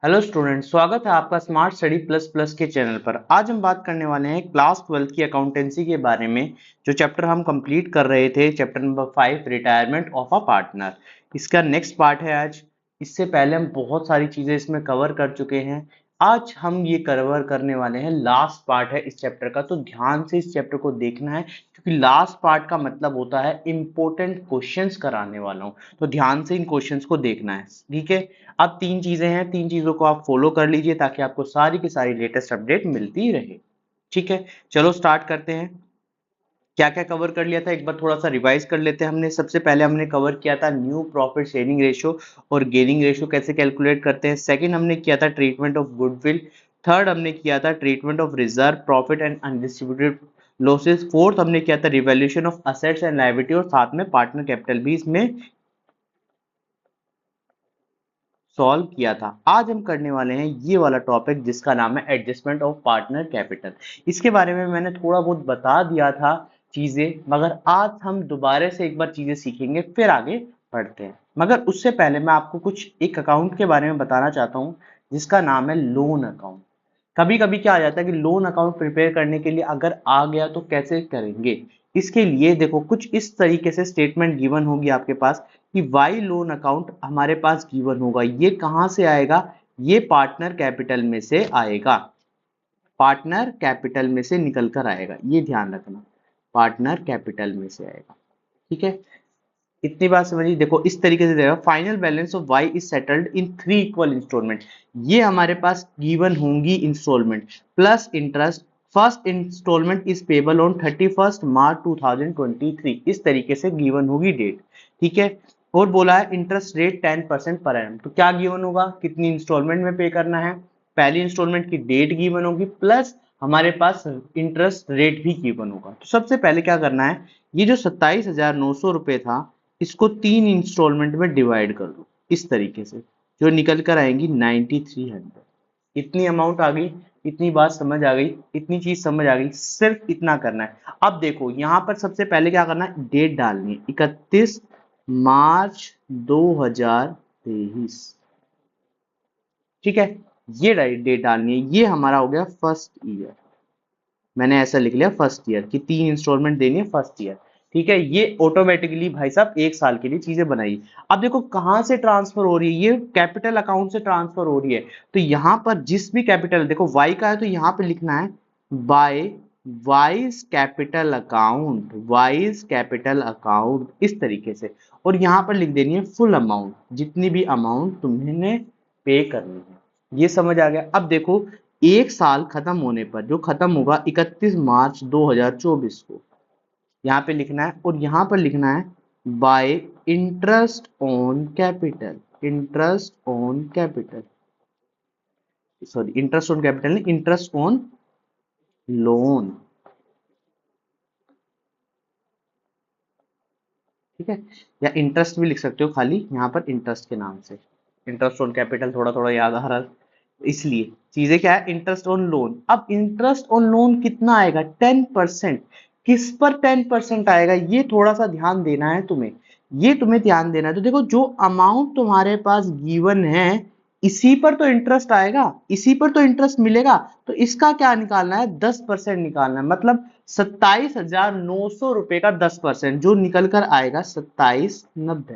Hello student, स्वागत है आपका स्मार्ट स्टडी प्लस प्लस के चैनल पर। आज हम बात करने वाले हैं क्लास 12 की अकाउंटेंसी के बारे में। जो चैप्टर हम कंप्लीट कर रहे थे, chapter number 5 retirement of a partner, इसका नेक्स्ट पार्ट है आज। इससे पहले हम बहुत सारी चीजें इसमें कवर कर चुके हैं। आज हम ये कवर करने वाले हैं, लास्ट पार्ट है इस चैप्टर का, तो ध्यान से इस चैप्टर को देखना है क्योंकि लास्ट पार्ट का मतलब होता है इंपॉर्टेंट क्वेश्चंस कराने वाला हूँ। तो ध्यान से इन क्वेश्चंस को देखना है, ठीक है। अब तीन चीजें हैं, तीन चीजों को आप फॉलो कर लीजिए ताकि आपको सारी की सारी लेटेस्ट अपडेट मिलती रहे। ठीक है, चलो स्टार्ट करते हैं। क्या क्या कवर कर लिया था एक बार थोड़ा सा रिवाइज कर लेते हैं। हमने सबसे पहले हमने कवर किया था न्यू प्रॉफिट शेयरिंग रेशियो और गेनिंग रेशियो कैसे कैलकुलेट करते हैं। सेकंड हमने किया था ट्रीटमेंट ऑफ गुडविल। थर्ड हमने किया था treatment of reserve profit and undistributed losses. Fourth हमने किया था revaluation of assets and liability और साथ में पार्टनर कैपिटल भी इसमें सॉल्व किया था। आज हम करने वाले हैं ये वाला टॉपिक जिसका नाम है एडजस्टमेंट ऑफ पार्टनर कैपिटल। इसके बारे में मैंने थोड़ा बहुत बता दिया था चीजें, मगर आज हम दोबारा से एक बार चीजें सीखेंगे फिर आगे बढ़ते हैं। मगर उससे पहले मैं आपको कुछ एक अकाउंट के बारे में बताना चाहता हूँ जिसका नाम है लोन अकाउंट। कभी कभी क्या आ जाता है कि लोन अकाउंट प्रिपेयर करने के लिए अगर आ गया तो कैसे करेंगे। इसके लिए देखो कुछ इस तरीके से स्टेटमेंट गिवन होगी आपके पास कि वाई लोन अकाउंट हमारे पास गिवन होगा। ये कहां से आएगा? ये पार्टनर कैपिटल में से आएगा, पार्टनर कैपिटल में से निकल कर आएगा, ये ध्यान रखना, पार्टनर कैपिटल में से आएगा। ठीक है, इतनी बात समझिए। देखो इस तरीके से देगा, final balance of Y is settled in 3 equal installment. ये हमारे पास गिवन होंगी installment plus interest. First installment is payable on 31 March 2023। इस तरीके से गिवन होगी डेट। ठीक है, और बोला है इंटरेस्ट रेट 10% पर एनम। तो क्या गिवन होगा, कितनी इंस्टॉलमेंट में पे करना है, पहली इंस्टॉलमेंट की डेट गिवन होगी प्लस हमारे पास इंटरेस्ट रेट भी गिवन होगा। तो सबसे पहले क्या करना है, ये जो 27,900 रुपए था इसको 3 इंस्टॉलमेंट में डिवाइड कर दो इस तरीके से, जो निकल कर आएंगी 9300। इतनी अमाउंट आ गई, इतनी बात समझ आ गई, इतनी चीज समझ आ गई, सिर्फ इतना करना है। अब देखो यहां पर सबसे पहले क्या करना है, डेट डालनी है 31 मार्च 2023। ठीक है, ये डेट डालनी है। ये हमारा हो गया फर्स्ट ईयर, मैंने ऐसा लिख लिया फर्स्ट ईयर की 3 इंस्टॉलमेंट देनी है फर्स्ट ईयर। ठीक है, ये ऑटोमेटिकली भाई साहब एक साल के लिए चीजें बनाई। अब देखो कहां से ट्रांसफर हो रही है, ये कैपिटल अकाउंट से ट्रांसफर हो रही है। तो यहां पर जिस भी कैपिटल, देखो वाई का है तो यहां पे लिखना है by Y's capital account, Y's capital account इस तरीके से। और यहां पर लिख देनी है फुल अमाउंट, जितनी भी अमाउंट तुम्हें पे करनी है। ये समझ आ गया। अब देखो एक साल खत्म होने पर, जो खत्म होगा 31 मार्च 2024 को, यहाँ पे लिखना है और यहाँ पर लिखना है bye interest on capital, interest on capital, sorry interest on capital नहीं, इंटरेस्ट ऑन लोन। ठीक है, या इंटरेस्ट भी लिख सकते हो खाली यहाँ पर इंटरेस्ट के नाम से। इंटरेस्ट ऑन कैपिटल थोड़ा थोड़ा याद आ रहा है, इसलिए चीजें क्या है, इंटरेस्ट ऑन लोन। अब इंटरेस्ट ऑन लोन कितना आएगा, 10%। किस पर 10% आएगा, ये थोड़ा सा ध्यान देना है तुम्हें, ये तुम्हें ध्यान देना है। तो देखो जो अमाउंट तुम्हारे पास गिवन है इसी पर तो इंटरेस्ट आएगा, इसी पर तो इंटरेस्ट मिलेगा। तो इसका क्या निकालना है, 10% निकालना है। मतलब 27,900 रुपए का 10% जो निकल कर आएगा 2790।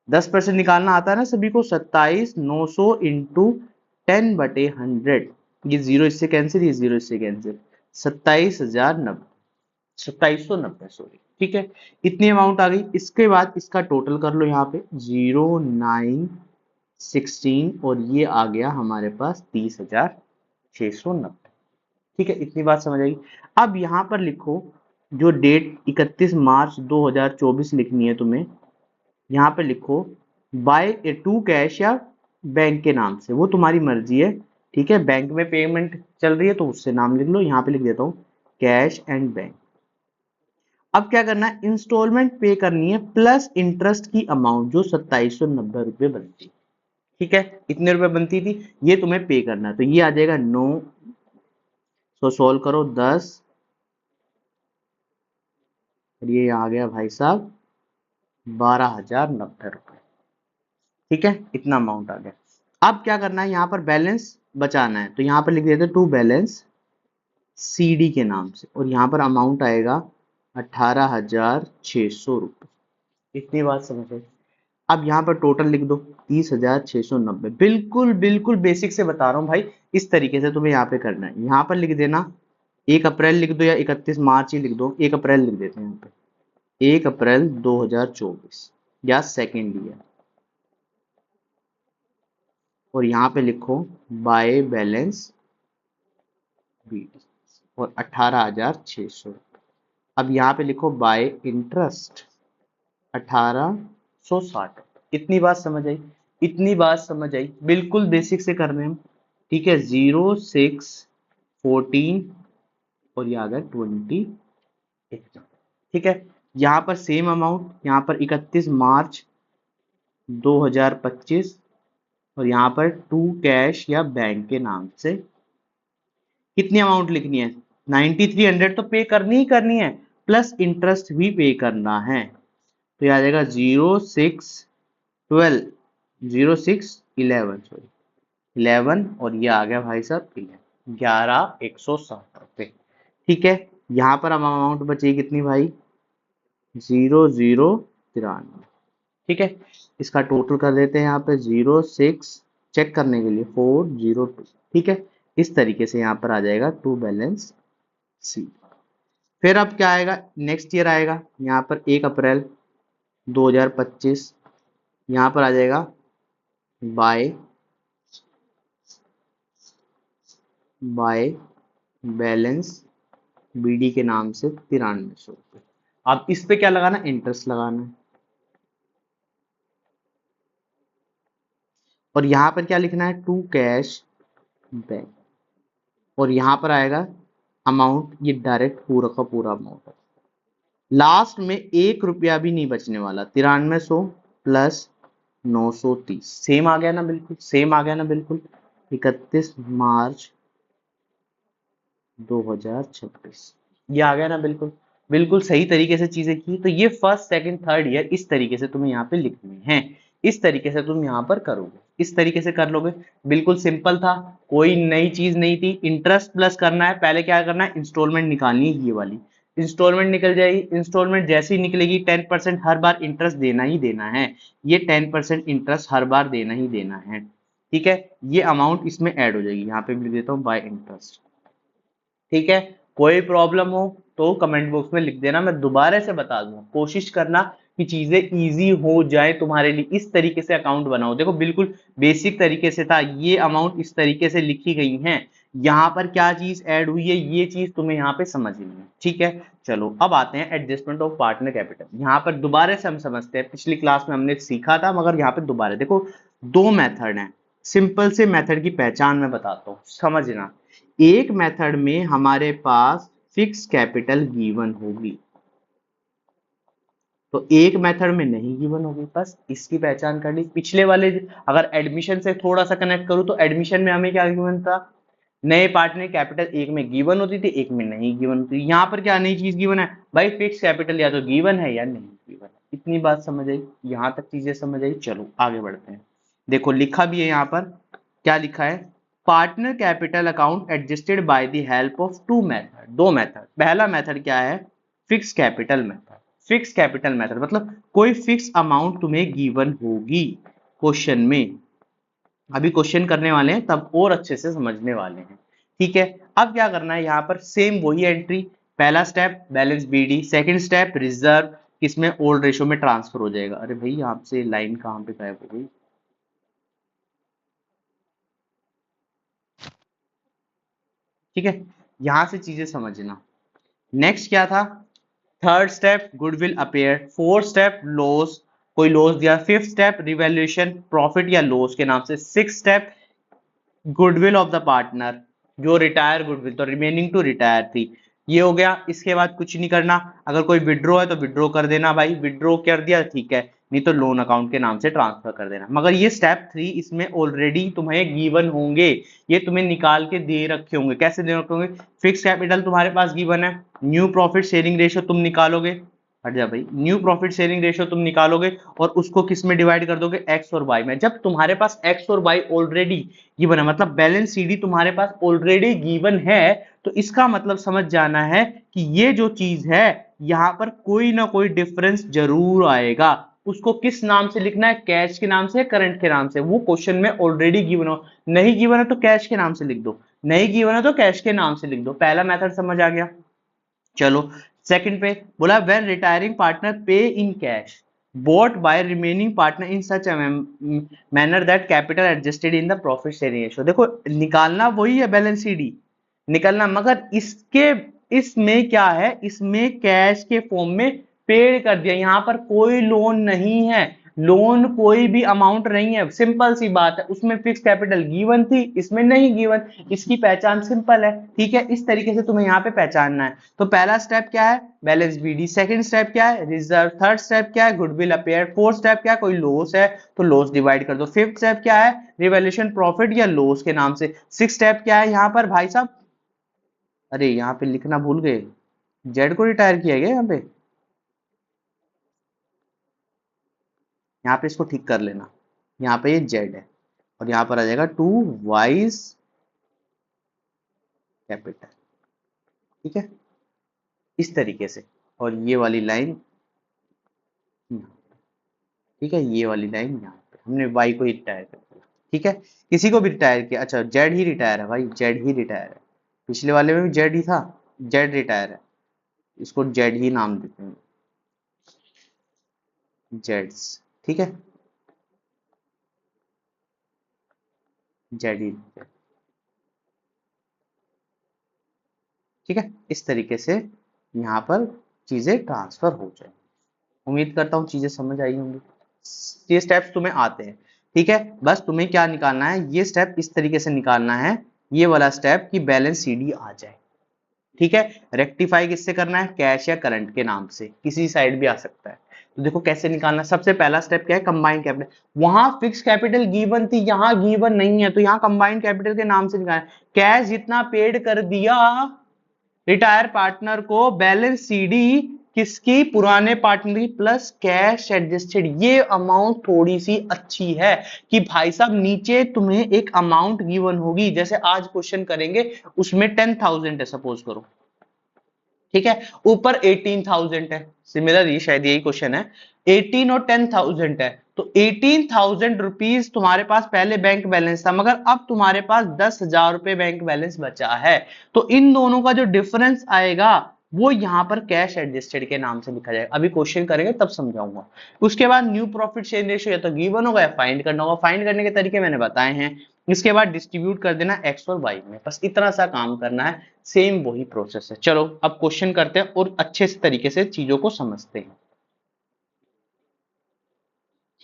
10% निकालना आता है ना सभी को, 27,900 इंटू 10/100। ये जीरो इससे कैंसिल, ये जीरो इससे कैंसिल, 27,090, 2790 सॉरी। ठीक है, इतनी अमाउंट आ गई। इसके बाद इसका टोटल कर लो यहाँ पे 0916 और ये आ गया हमारे पास 30,690। ठीक है, इतनी बात समझ आई। अब यहां पर लिखो जो डेट 31 मार्च 2024 लिखनी है तुम्हें, यहाँ पे लिखो बाय टू कैश या बैंक के नाम से, वो तुम्हारी मर्जी है। ठीक है, बैंक में पेमेंट चल रही है तो उससे नाम लिख लो, यहाँ पे लिख देता हूँ कैश एंड बैंक। अब क्या करना है, इंस्टॉलमेंट पे करनी है प्लस इंटरेस्ट की अमाउंट जो 2790 रुपये बनती। ठीक है, इतने रुपए बनती थी, ये तुम्हें पे करना है। तो ये आ जाएगा 9, सो सोल्व करो 10, और ये आ गया भाई साहब 12,090 रुपए। ठीक है, इतना अमाउंट आ गया। अब क्या करना है, यहाँ पर बैलेंस बचाना है, तो यहाँ पर लिख देते हैं टू बैलेंस सीडी के नाम से, और यहाँ पर अमाउंट आएगा 18,600 रुपये। इतनी बात समझ आई। अब यहाँ पर टोटल लिख दो 30,690। बिल्कुल बिल्कुल बेसिक से बता रहा हूँ भाई, इस तरीके से तुम्हें यहाँ पे करना है। यहाँ पर लिख देना 1 अप्रैल लिख दो, या 31 मार्च ही लिख दो, 1 अप्रैल लिख देते हैं यहाँ पे, 1 अप्रैल 2024 या सेकेंड ईयर। और यहाँ पे लिखो बाय बैलेंस बी और 18,600। अब यहाँ पे लिखो बाय इंटरेस्ट 1860। इतनी बात समझ आई, इतनी बात समझ आई। बिल्कुल बेसिक से कर रहे हैं हम, ठीक है। 0614 और ये आ गया 28, ठीक है। यहाँ पर सेम अमाउंट, यहाँ पर 31 मार्च 2025, और यहाँ पर टू कैश या बैंक के नाम से कितनी अमाउंट लिखनी है, 9300 तो पे करनी ही करनी है, प्लस इंटरेस्ट भी पे करना है। तो ये आ जाएगा 0611 सॉरी 11, और ये आ गया भाई साहब 11,160 रुपये, ठीक है। यहाँ पर अब अमाउंट बची कितनी भाई, 0093, ठीक है। इसका टोटल कर देते हैं यहाँ पे 06 चेक करने के लिए 402, ठीक है। इस तरीके से यहाँ पर आ जाएगा टू बैलेंस सी। फिर अब क्या आएगा, नेक्स्ट ईयर आएगा, यहाँ पर 1 अप्रैल 2025, यहाँ पर आ जाएगा बाय बैलेंस बीडी के नाम से 9300 रुपये। अब इस पे क्या लगाना, इंटरेस्ट लगाना है। और यहाँ पर क्या लिखना है, टू कैश बैंक, और यहाँ पर आएगा अमाउंट, ये डायरेक्ट पूरा का पूरा अमाउंट है। लास्ट में 1 रुपया भी नहीं बचने वाला, 9300 प्लस 930, सेम आ गया ना, बिल्कुल सेम आ गया ना, बिल्कुल। 31 मार्च 2026, ये आ गया ना, बिल्कुल बिल्कुल सही तरीके से चीजें की। तो ये फर्स्ट सेकंड थर्ड ईयर इस तरीके से तुम्हें यहाँ पे लिखनी है, इस तरीके से तुम यहाँ पर करोगे, इस तरीके से कर लोगे। बिल्कुल सिंपल था, कोई नई चीज नहीं थी। इंटरेस्ट प्लस करना है, पहले क्या करना है, इंस्टॉलमेंट निकालनी है, ये वाली इंस्टॉलमेंट निकल जाएगी। इंस्टॉलमेंट जैसे ही निकलेगी 10% हर बार इंटरेस्ट देना ही देना है, ये 10% इंटरेस्ट हर बार देना ही देना है, ठीक है। ये अमाउंट इसमें ऐड हो जाएगी, यहाँ पे भी लिख देता हूँ बाय इंटरेस्ट, ठीक है। कोई प्रॉब्लम हो तो कमेंट बॉक्स में लिख देना, मैं दोबारा से बता दूंगा। कोशिश करना कि चीजें इजी हो जाए तुम्हारे लिए, इस तरीके से अकाउंट बनाओ। देखो बिल्कुल बेसिक तरीके से था, ये अमाउंट इस तरीके से लिखी गई है, यहाँ पर क्या चीज ऐड हुई है, ये चीज तुम्हें यहाँ पे समझनी है, ठीक है। चलो अब आते हैं एडजस्टमेंट ऑफ पार्टनर कैपिटल। यहाँ पर दोबारा से हम समझते हैं, पिछली क्लास में हमने सीखा था, मगर यहाँ पे दोबारा देखो, दो मेथड हैं। सिंपल से मेथड की पहचान मैं बताता हूँ, समझना। एक मेथड में हमारे पास फिक्स कैपिटल गिवन होगी, तो एक मेथड में नहीं गिवन होगी, बस इसकी पहचान कर ली। पिछले वाले अगर एडमिशन से थोड़ा सा कनेक्ट करूं, तो एडमिशन में हमें क्या गिवन था, नए पार्टनर कैपिटल एक में गिवन होती थी, एक में नहीं गिवन होती। यहाँ पर क्या नई चीज गिवन है भाई, फिक्स कैपिटल या तो गिवन है या नहीं गिवन है। इतनी बात समझ आई, यहां तक चीजें समझ आई। चलो आगे बढ़ते हैं। देखो लिखा भी है यहाँ पर, क्या लिखा है, partner capital account adjusted by the help of two method, दो मेथड। पहला मेथड क्या है, fix capital method. Fix capital method मतलब कोई फिक्स अमाउंट तुम्हें गिवन होगी क्वेश्चन में, अभी क्वेश्चन करने वाले हैं तब और अच्छे से समझने वाले हैं, ठीक है। अब क्या करना है, यहाँ पर सेम वही एंट्री, पहला step balance BD, second step reserve, किसमें ओल्ड रेशो में ट्रांसफर हो जाएगा। अरे भाई आपसे लाइन कहाँ पे गायब हो गई, ठीक है। यहां से चीजें समझना। नेक्स्ट क्या था, third step goodwill appear, fourth step loss, कोई लॉस दिया, फिफ्थ स्टेप रिवैल्यूएशन प्रॉफिट या लॉस के नाम से, six step goodwill of the partner, जो रिटायर गुडविल, तो रिमेनिंग टू रिटायर थी, ये हो गया। इसके बाद कुछ नहीं करना, अगर कोई विड्रॉ है तो विड्रॉ कर देना भाई, विड्रॉ कर दिया ठीक है, नहीं तो लोन अकाउंट के नाम से ट्रांसफर कर देना। मगर ये स्टेप 3 इसमें ऑलरेडी तुम्हें गिवन होंगे, ये तुम्हें निकाल के दे रखे होंगे। कैसे दे रखे होंगे, फिक्स कैपिटल तुम्हारे पास गिवन है, न्यू प्रॉफिट शेयरिंग रेशियो तुम निकालोगे, हट जा भाई, न्यू प्रॉफिट शेयरिंग रेशियो तुम निकालोगे और उसको किस में डिवाइड कर दोगे, एक्स और वाई में। जब तुम्हारे पास एक्स और वाई ऑलरेडी गिवन है, मतलब बैलेंस सीडी तुम्हारे पास ऑलरेडी गिवन है, तो इसका मतलब समझ जाना है कि ये जो चीज है यहां पर कोई ना कोई डिफरेंस जरूर आएगा। उसको किस नाम से लिखना है, कैश के नाम से, करंट के नाम से, वो क्वेश्चन में ऑलरेडी गिवन हो। नहीं गिवन है तो कैश के नाम से लिख दो, नहीं गिवन है तो कैश के नाम से लिख दो। पहला मेथड समझ आ गया। चलो सेकंड पे बोला, व्हेन रिटायरिंग पार्टनर पे in cash bought by remaining partner in such a manner that capital adjusted in the profit sharing ratio। देखो निकालना वही है बैलेंस शीट निकलना, मगर इसके इसमें क्या है, इसमें कैश के फॉर्म में पेड कर दिया। यहां पर कोई लोन नहीं है, लोन कोई भी अमाउंट नहीं है, सिंपल सी बात है। उसमें फिक्स कैपिटल गिवन थी, इसमें नहीं गिवन, इसकी पहचान सिंपल है। ठीक है, इस तरीके से तुम्हें यहाँ पे पहचानना है। तो पहला स्टेप क्या है, बैलेंस बीडी। सेकंड स्टेप क्या है, रिजर्व। थर्ड स्टेप क्या है, गुडविल अपेयर। फोर्थ स्टेप क्या है, कोई लॉस है तो लॉस डिवाइड कर दो। फिफ्थ स्टेप क्या है, रिवैल्यूएशन प्रॉफिट या लॉस के नाम से। सिक्स स्टेप क्या है यहाँ पर भाई साहब, अरे यहाँ पे लिखना भूल गए, जेड को रिटायर किया गया यहाँ पे, यहाँ पे इसको ठीक कर लेना। यहाँ पे ये जेड है और यहाँ पर आ जाएगा टू वाइज कैपिटल। ठीक है, इस तरीके से। और ये वाली लाइन, ठीक है, ये वाली लाइन यहाँ पे हमने वाई को ही रिटायर कर दिया। ठीक है, किसी को भी रिटायर किया, अच्छा जेड ही रिटायर है भाई, जेड ही रिटायर है। पिछले वाले में भी जेड ही था, जेड रिटायर है, इसको जेड ही नाम देते हैं, जेड्स। ठीक है, जेड ही। ठीक है, इस तरीके से यहाँ पर चीजें ट्रांसफर हो जाए। उम्मीद करता हूँ चीजें समझ आई होंगी। ये स्टेप्स तुम्हें आते हैं। ठीक है, बस तुम्हें क्या निकालना है, ये स्टेप इस तरीके से निकालना है, ये वाला स्टेप कि बैलेंस सीडी आ जाए। ठीक है, रेक्टिफाई किससे करना है, कैश या करंट के नाम से, किसी साइड भी आ सकता है। तो देखो कैसे निकालना है। सबसे पहला स्टेप क्या है, कंबाइंड कैपिटल। वहां फिक्स कैपिटल गिवन थी, यहां गिवन नहीं है, तो यहाँ कंबाइंड कैपिटल के नाम से निकालना है। कैश जितना पेड कर दिया रिटायर पार्टनर को, बैलेंस सीडी किसकी, पुराने पार्टनर की, प्लस कैश एडजस्टेड। ये अमाउंट थोड़ी सी अच्छी है कि भाई साहब नीचे तुम्हें एक अमाउंट गिवन होगी, जैसे आज क्वेश्चन करेंगे उसमें 10,000 है सपोज करो। ठीक है, ऊपर 18,000 है, सिमिलर ये शायद यही क्वेश्चन है, 18 और 10,000 है। तो 18,000 रुपीज तुम्हारे पास पहले बैंक बैलेंस था, मगर अब तुम्हारे पास 10,000 रुपए बैंक बैलेंस बचा है। तो इन दोनों का जो डिफरेंस आएगा वो यहां पर कैश एडजस्टेड के नाम से लिखा जाएगा। अभी क्वेश्चन करेंगे तब समझाऊंगा। उसके बाद न्यू प्रॉफिट शेयर रेशियो या तो गिवन होगा या फाइंड करना होगा। फाइंड करने के तरीके मैंने बताए हैं। इसके बाद डिस्ट्रीब्यूट कर देना एक्स और वाई में, बस इतना सा काम करना है। सेम वही प्रोसेस है। चलो अब क्वेश्चन करते हैं और अच्छे से तरीके से चीजों को समझते हैं।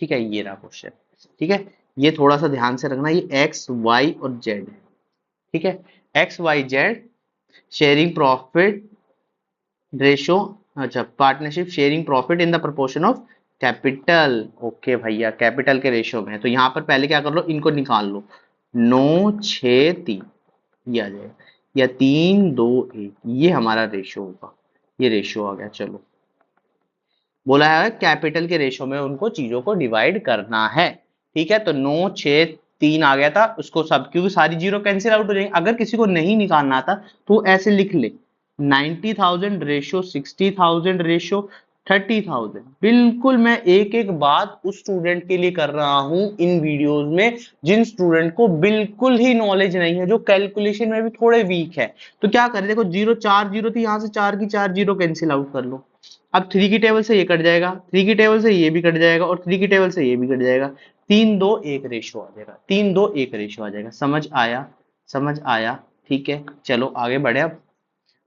ठीक है, ये रहा क्वेश्चन। ठीक है, ये थोड़ा सा ध्यान से रखना, ये एक्स वाई और जेड है। ठीक है, X Y Z sharing profit ratio, अच्छा partnership sharing profit in the proportion of capital. Okay भैया, कैपिटल के रेशो में है, तो यहां पर पहले क्या कर लो, इनको निकाल लो। 9, 6, 3 ये आ जाएगा, या 3, 2, 1, ये हमारा रेशो होगा। ये रेशो आ गया। चलो बोला है कैपिटल के रेशो में उनको चीजों को डिवाइड करना है। ठीक है, तो 9, 6, 3 आ गया था उसको सब, क्योंकि सारी जीरो कैंसिल आउट हो जाएंगे। अगर किसी को नहीं निकालना था तो ऐसे लिख ले, 90,000 रेशो 60,000 रेशो 30,000। बिल्कुल मैं एक एक बात उस स्टूडेंट के लिए कर रहा हूं इन वीडियोस में जिन स्टूडेंट को बिल्कुल ही नॉलेज नहीं है, जो कैलकुलेशन में भी थोड़े वीक है। तो क्या करें, देखो जीरो 4 जीरो थी, यहां से 4 की 4 जीरो कैंसिल आउट कर लो। अब 3 की टेबल से ये कट जाएगा, 3 की टेबल से ये भी कट जाएगा और 3 की टेबल से ये भी कट जाएगा। 3, 2, 1 रेशो आ जाएगा, 3, 2, 1 रेशो आ जाएगा। समझ आया, समझ आया। ठीक है, चलो आगे बढ़े। अब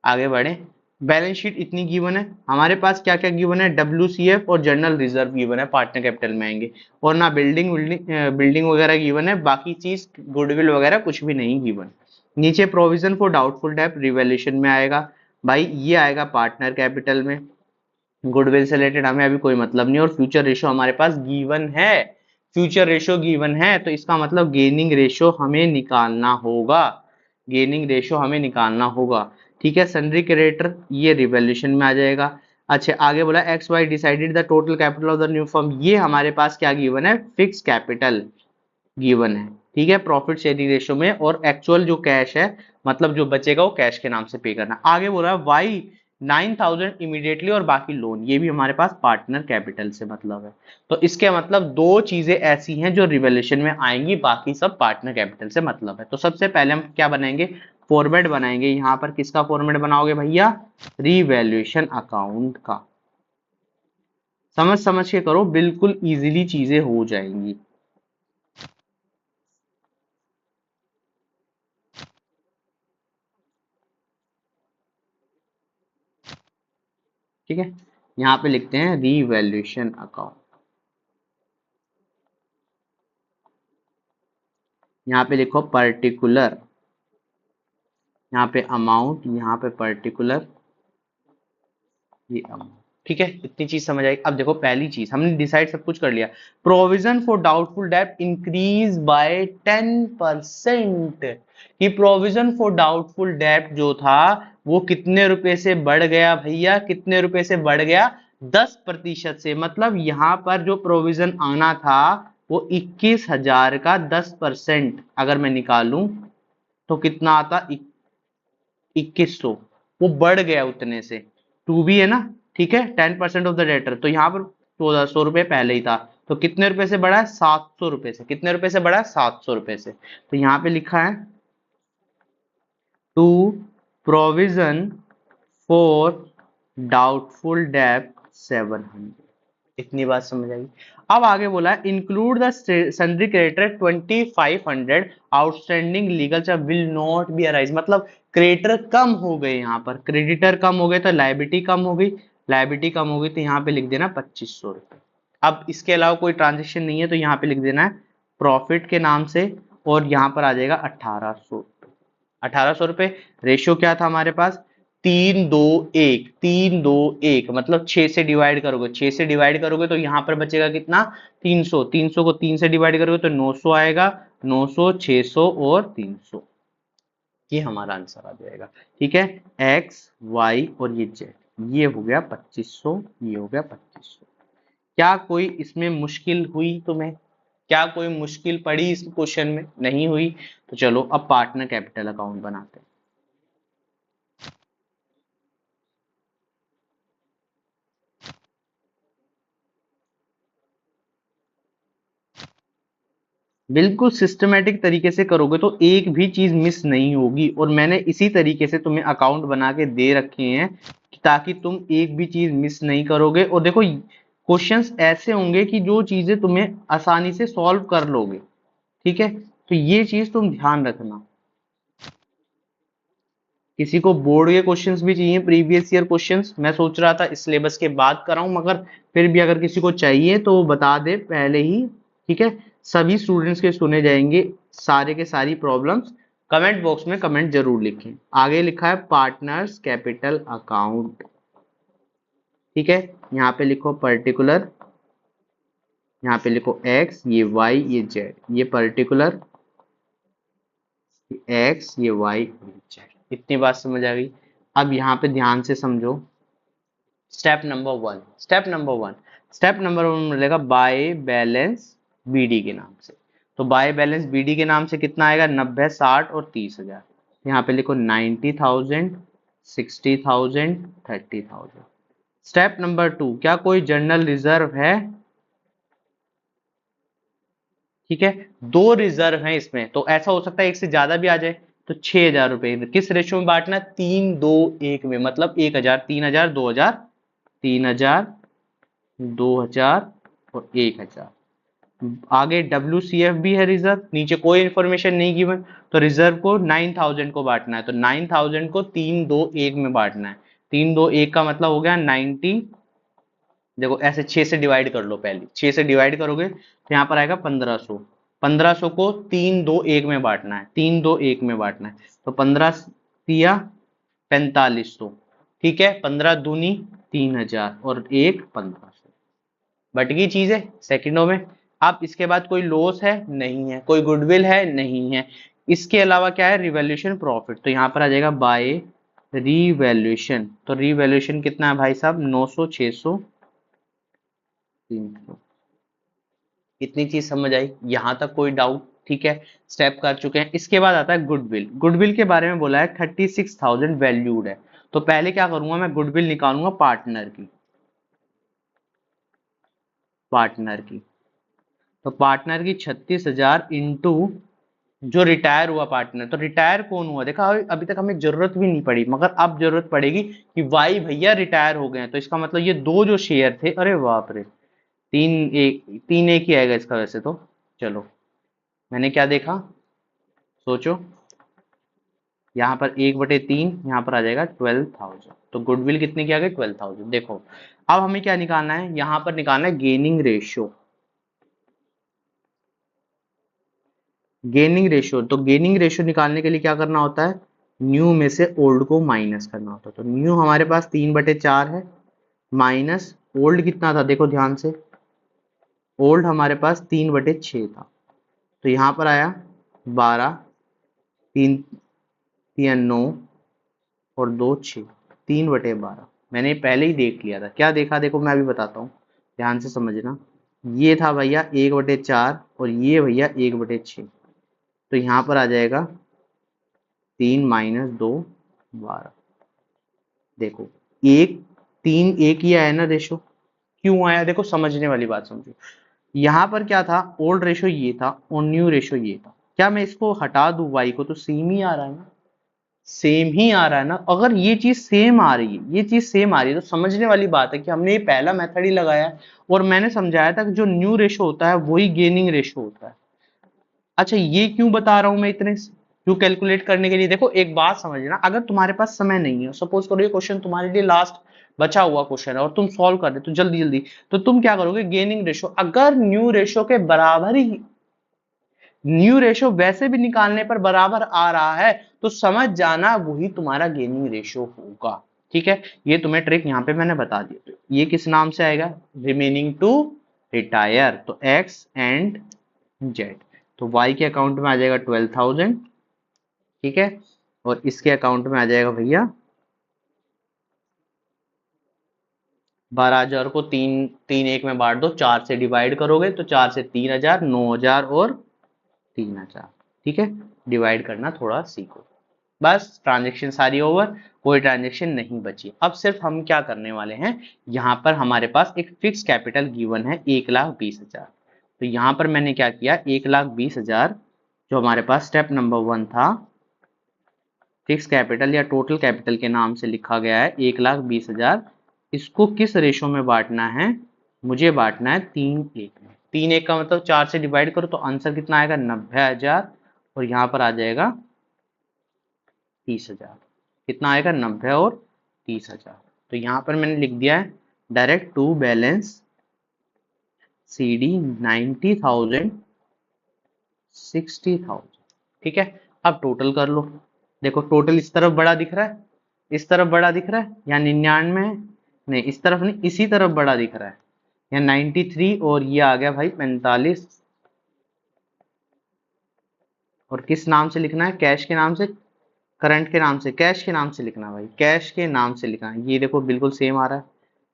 आगे बढ़े, बैलेंस शीट इतनी गिवन है हमारे पास, क्या क्या गिवन है, WCF और जनरल रिजर्व गिवन है, पार्टनर कैपिटल में आएंगे। और ना बिल्डिंग बिल्डिंग वगैरह गिवन है, बाकी चीज गुडविल वगैरह कुछ भी नहीं गिवन। नीचे प्रोविजन फॉर डाउटफुल डेब्ट रिवैल्यूएशन में आएगा भाई, ये आएगा पार्टनर कैपिटल में। गुडविल से रिलेटेड हमें अभी कोई मतलब नहीं, और फ्यूचर रेशो हमारे पास गिवन है, फ्यूचर रेशो गिवन है, तो इसका मतलब गेनिंग रेशो हमें निकालना होगा, गेनिंग रेशो हमें निकालना होगा। ठीक है, सन्ड्री क्रेडिटर ये रिवैल्यूएशन में आ जाएगा। अच्छा आगे बोला X Y decided the total capital of the new firm, ये हमारे पास क्या गिवन है, फिक्स कैपिटल गिवन है, ठीक है, प्रॉफिट शेयरिंग रेशियो में, और एक्चुअल जो कैश है मतलब जो बचेगा वो कैश के नाम से पे करना। आगे बोल रहा है वाई 9,000 इमीडिएटली और बाकी लोन, ये भी हमारे पास पार्टनर कैपिटल से मतलब है। तो इसके मतलब दो चीजें ऐसी हैं जो रिवैल्यूएशन में आएंगी, बाकी सब पार्टनर कैपिटल से मतलब है। तो सबसे पहले हम क्या बनाएंगे, फॉर्मेट बनाएंगे। यहाँ पर किसका फॉर्मेट बनाओगे भैया, रिवैल्यूएशन अकाउंट का। समझ समझ के करो, बिल्कुल इजीली चीजें हो जाएंगी। ठीक है, यहाँ पे लिखते हैं रिवैल्यूएशन अकाउंट, यहाँ पे लिखो पर्टिकुलर, यहाँ पे अमाउंट, यहाँ पे पर्टिकुलर, ये अमाउंट। ठीक है, इतनी चीज समझ आई। अब देखो पहली चीज हमने डिसाइड सब कुछ कर लिया, प्रोविजन फॉर डाउटफुल डेब्ट इंक्रीज बाय 10%। कि प्रोविजन फॉर डाउटफुल डेब्ट जो था वो कितने रुपए से बढ़ गया भैया, कितने रुपए से बढ़ गया, 10% से। मतलब यहाँ पर जो प्रोविजन आना था वो 21,000 का 10% अगर मैं निकालूं तो कितना आता, 2100। वो बढ़ गया उतने से, टू बी है ना, ठीक है, 10% ऑफ द डेटर। तो यहाँ पर 1,400 रुपये पहले ही था, तो कितने रुपए से बढ़ा है, 700 रुपये से। कितने रुपए से बढ़ा है, 700 रुपये से। तो यहाँ पे लिखा है टू प्रोविजन फॉर डाउटफुल डेब्ट 700। इतनी बात समझ आई। अब आगे बोला है include the sundry creditor 2,500 outstanding legal charge will not be arise. मतलब क्रेडिटर कम हो गए, यहाँ पर क्रेडिटर कम हो गए तो लाइबिलिटी कम हो गई, लाइबिलिटी कम हो गई तो यहाँ पे लिख देना 2,500 रुपये। अब इसके अलावा कोई ट्रांजेक्शन नहीं है तो यहाँ पे लिख देना है प्रॉफिट के नाम से, और यहाँ पर आ जाएगा 1,800, 1,800 रुपये। रेशियो क्या था हमारे पास, 3, 2, 1, 3, 2, 1, मतलब 6 से डिवाइड करोगे, 6 से डिवाइड करोगे तो यहाँ पर बचेगा कितना, 300, 300 को 3 से डिवाइड करोगे तो 900 आएगा, 900, 600 और 300, ये हमारा आंसर आ जाएगा। ठीक है, एक्स वाई और ये जेड, ये हो गया 2,500, ये हो गया 2,500। क्या कोई इसमें मुश्किल हुई तुम्हें, क्या कोई मुश्किल पड़ी इस क्वेश्चन में, नहीं हुई। तो चलो अब पार्टनर कैपिटल अकाउंट बनाते हैं। बिल्कुल सिस्टमेटिक तरीके से करोगे तो एक भी चीज मिस नहीं होगी, और मैंने इसी तरीके से तुम्हें अकाउंट बना के दे रखे हैं ताकि तुम एक भी चीज मिस नहीं करोगे। और देखो क्वेश्चंस ऐसे होंगे कि जो चीजें तुम्हें आसानी से सॉल्व कर लोगे, ठीक है, तो ये चीज तुम ध्यान रखना। किसी को बोर्ड के क्वेश्चंस भी चाहिए, प्रीवियस ईयर क्वेश्चंस, मैं सोच रहा था इस सिलेबस के बाद कराऊं, मगर फिर भी अगर किसी को चाहिए तो वो बता दे पहले ही, ठीक है। सभी स्टूडेंट्स के सुने जाएंगे, सारे के सारी प्रॉब्लम्स। कमेंट बॉक्स में कमेंट जरूर लिखें। आगे लिखा है पार्टनर्स कैपिटल अकाउंट, ठीक है, यहाँ पे लिखो पर्टिकुलर, यहाँ पे लिखो एक्स, ये वाई, ये जेड, ये पर्टिकुलर, एक्स, ये वाई, ये जेड। इतनी बात समझ आ गई। अब यहाँ पे ध्यान से समझो, step number one, step number one, step number one मिलेगा बाय बैलेंस बीडी के नाम से। तो बाय बैलेंस बीडी के नाम से कितना आएगा, 90, 60 और 30,000। यहाँ पे लिखो 90,000, 60,000, 30,000। स्टेप नंबर टू, क्या कोई जनरल रिजर्व है, ठीक है, दो रिजर्व हैं इसमें, तो ऐसा हो सकता है एक से ज्यादा भी आ जाए। तो 6,000 रुपए किस रेशियो में बांटना है, 3, 2, 1 में, मतलब 1,000, 3,000, 2,000, 3,000, 2,000 और 1,000। आगे WCF भी है रिजर्व, नीचे कोई इंफॉर्मेशन नहीं गिवन, तो रिजर्व को 9,000 को बांटना है, तो 9,000 को 3, 2, 1 में बांटना है। 3, 2, 1 का मतलब हो गया 90। देखो ऐसे 6 से डिवाइड कर लो, पहले 6 से डिवाइड करोगे तो यहाँ पर आएगा 1,500। 1,500 को 3, 2, 1 में बांटना है, 3, 2, 1 में बांटना है, तो 15 दिया 4,500, ठीक है, 15 दूनी 3,000 और 1,500। बट की चीज है सेकंडों में। अब इसके बाद कोई लॉस है, नहीं है, कोई गुडविल है, नहीं है। इसके अलावा क्या है, रिवॉल्यूशन प्रॉफिट, तो यहाँ पर आ जाएगा बाय रीवैल्यूएशन, तो रीवैल्यूएशन कितना है भाई साहब, 900, 600, 300। इतनी चीज समझ आई, यहां तक कोई डाउट? ठीक है, स्टेप कर चुके हैं। इसके बाद आता है गुडविल। गुडविल के बारे में बोला है 36,000 वैल्यूड है। तो पहले क्या करूंगा, मैं गुडविल निकालूंगा पार्टनर की, पार्टनर की। तो पार्टनर की 36,000 इंटू जो रिटायर हुआ पार्टनर। तो रिटायर कौन हुआ, देखा अभी तक हमें जरूरत भी नहीं पड़ी, मगर अब जरूरत पड़ेगी कि वाई भैया रिटायर हो गए हैं। तो इसका मतलब ये दो जो शेयर थे, अरे बाप रे, तीन एक ही आएगा इसका वैसे तो। चलो, मैंने क्या देखा, सोचो। यहाँ पर 1/3, यहाँ पर आ जाएगा 12,000। तो गुडविल कितने की आ गई, 12,000। देखो, अब हमें क्या निकालना है, यहाँ पर निकालना है गेनिंग रेशियो। गेनिंग रेशियो, तो गेनिंग रेशियो निकालने के लिए क्या करना होता है, न्यू में से ओल्ड को माइनस करना होता है। तो न्यू हमारे पास 3/4 है, माइनस ओल्ड कितना था, देखो ध्यान से, ओल्ड हमारे पास 3/6 था। तो यहाँ पर आया 12, 3 3 9 और 2 6, 3/12। मैंने पहले ही देख लिया था, क्या देखा, देखो मैं अभी बताता हूँ, ध्यान से समझना। ये था भैया 1/4 और ये भैया 1/6। तो यहाँ पर आ जाएगा 3 - 2, 12। देखो, एक 3 एक ही आया ना रेशो, क्यों आया, देखो समझने वाली बात समझो। यहाँ पर क्या था, ओल्ड रेशो ये था और न्यू रेशो ये था। क्या मैं इसको हटा दूं वाई को, तो सेम ही आ रहा है ना, सेम ही आ रहा है ना। अगर ये चीज सेम आ रही है, ये चीज सेम आ रही है, तो समझने वाली बात है कि हमने ये पहला मेथड ही लगाया है। और मैंने समझाया था कि जो न्यू रेशो होता है वही गेनिंग रेशो होता है। अच्छा, ये क्यों बता रहा हूं मैं, इतने क्यों कैलकुलेट करने के लिए। देखो एक बात समझना, अगर तुम्हारे पास समय नहीं है, सपोज करो ये क्वेश्चन तुम्हारे लिए लास्ट बचा हुआ क्वेश्चन है और तुम सॉल्व कर रहे हो तो जल्दी जल्दी, तो तुम क्या करोगे, गेनिंग रेशो, अगर न्यू रेशो के बराबर ही, न्यू रेशो वैसे भी निकालने पर बराबर आ रहा है, तो समझ जाना वही तुम्हारा गेनिंग रेशो होगा। ठीक है, ये तुम्हें ट्रिक यहाँ पे मैंने बता दी। तो ये किस नाम से आएगा, रिमेनिंग टू रिटायर, तो एक्स एंड जेड। तो वाई के अकाउंट में आ जाएगा 12,000। ठीक है, और इसके अकाउंट में आ जाएगा भैया 12,000 को तीन तीन एक में बांट दो, 4 से डिवाइड करोगे तो 4 से 3,000, 9,000 और 3,000। ठीक है, डिवाइड करना थोड़ा सीखो। बस ट्रांजेक्शन सारी ओवर, कोई ट्रांजेक्शन नहीं बची। अब सिर्फ हम क्या करने वाले हैं, यहाँ पर हमारे पास एक फिक्स कैपिटल गिवन है 1,20,000। तो यहाँ पर मैंने क्या किया, 1,20,000 जो हमारे पास स्टेप नंबर 1 था, फिक्स कैपिटल या टोटल कैपिटल के नाम से लिखा गया है 1,20,000। इसको किस रेशो में बांटना है, मुझे बांटना है 3:1 में। 3:1 का मतलब 4 से डिवाइड करो तो आंसर कितना आएगा, 90,000। और यहाँ पर आ जाएगा 30,000। कितना आएगा, 90 और 30,000। तो यहाँ पर मैंने लिख दिया है डायरेक्ट टू बैलेंस CD 90,000, 60,000। ठीक है, अब टोटल कर लो। देखो टोटल इस तरफ बड़ा दिख रहा है, इस तरफ बड़ा दिख रहा है, या 99 है, नहीं इस तरफ नहीं, इसी तरफ बड़ा दिख रहा है, या 93, और ये आ गया भाई 45। और किस नाम से लिखना है, कैश के नाम से, करंट के नाम से, कैश के नाम से लिखना है भाई, कैश के नाम से लिखना है। ये देखो बिल्कुल सेम आ रहा है।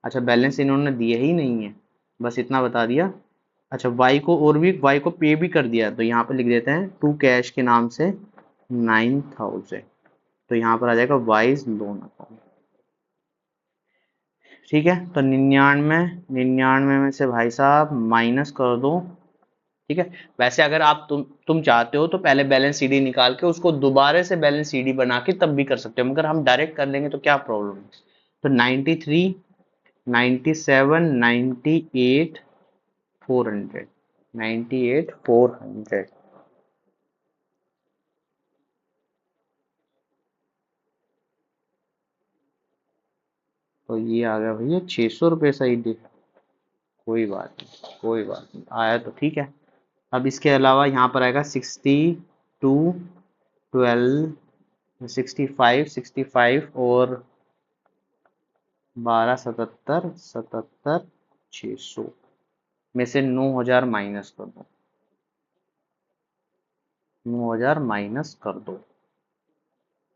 अच्छा, बैलेंस इन्होंने दिया ही नहीं है, बस इतना बता दिया। अच्छा, वाई को और भी, वाई को पे भी कर दिया, तो यहाँ पे लिख देते हैं टू कैश के नाम से 9,000। तो यहाँ पर आ जाएगा वाइज लोन अकाउंट। ठीक है, तो 99 में से भाई साहब माइनस कर दो। ठीक है, वैसे अगर आप तुम चाहते हो तो पहले बैलेंस सीडी निकाल के उसको दोबारा से बैलेंस सीडी बना के तब भी कर सकते हो, मगर हम डायरेक्ट कर लेंगे तो क्या प्रॉब्लम है। तो 93, 97, 98, 400, 98, 400। तो ये आ गया भैया 600 रुपये सही दे। कोई बात नहीं, कोई बात नहीं, आया तो ठीक है। अब इसके अलावा यहाँ पर आएगा 62, 12, 65, 65 और 12, 77, 77, 600 में से 9,000 माइनस कर दो, 9,000 माइनस कर दो,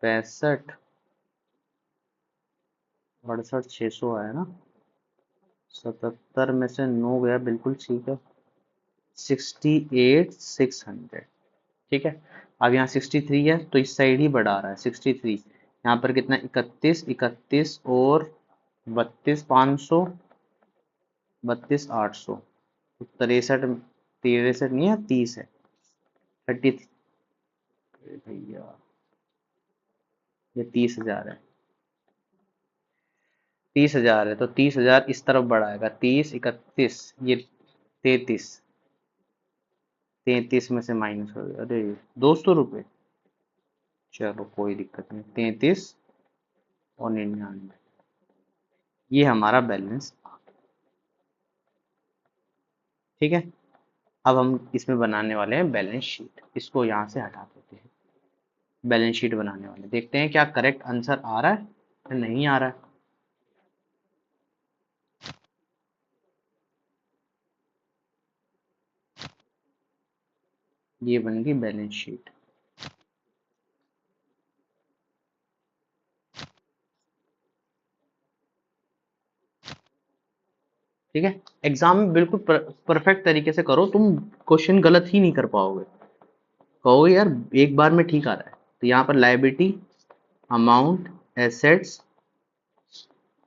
65, 68,600 आया ना, 77 में से 9 गया, बिल्कुल ठीक है। 68,600, ठीक है। अब यहाँ 63 है तो इस साइड ही बढ़ा रहा है 63। यहाँ पर कितना, 31, 31 और 32,500, 32,800, 63, 63 नहीं है, 30 है, 30। भैया ये 30,000 है, 30,000 है तो 30,000 इस तरफ बढ़ाएगा, 30, 31, ये 33, 33 में से माइनस हो गया, अरे 200 रुपये। चलो कोई दिक्कत नहीं, 33 और 99, ये हमारा बैलेंस, ठीक है। अब हम इसमें बनाने वाले हैं बैलेंस शीट, इसको यहाँ से हटा देते हैं। बैलेंस शीट बनाने वाले, देखते हैं क्या करेक्ट आंसर आ रहा है या नहीं आ रहा है। ये बन गई बैलेंस शीट, ठीक है। एग्जाम में बिल्कुल परफेक्ट तरीके से करो, तुम क्वेश्चन गलत ही नहीं कर पाओगे। कहोगे यार एक बार में ठीक आ रहा है, तो यहाँ पर लायबिलिटी, अमाउंट, एसेट्स,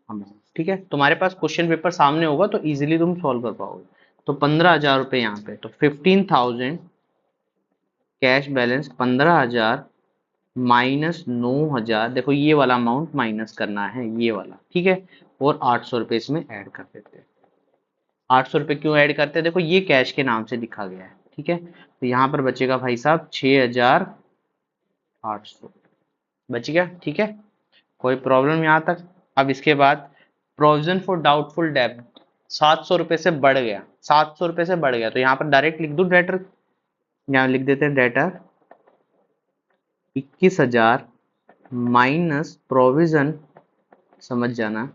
अमाउंट, ठीक है। तुम्हारे पास क्वेश्चन पेपर सामने होगा तो इजीली तुम सॉल्व कर पाओगे। तो 15,000 रुपये यहाँ पे, तो 15,000 कैश बैलेंस, 15,000 -9,000, देखो ये वाला अमाउंट माइनस करना है, ये वाला, ठीक है। और 800 रुपये इसमें ऐड कर देते हैं। 800 रुपये क्यों ऐड करते हैं, देखो ये कैश के नाम से लिखा गया है, ठीक है। तो यहाँ पर बचेगा भाई साहब 6,800 बच गया, ठीक है। कोई प्रॉब्लम यहाँ तक। अब इसके बाद प्रोविजन फॉर डाउटफुल डेब्ट 700 रुपये से बढ़ गया, 700 रुपये से बढ़ गया, तो यहाँ पर डायरेक्ट लिख दूँ डेटर, यहाँ लिख देते हैं डेटर 21,000 माइनस प्रोविजन, समझ जाना,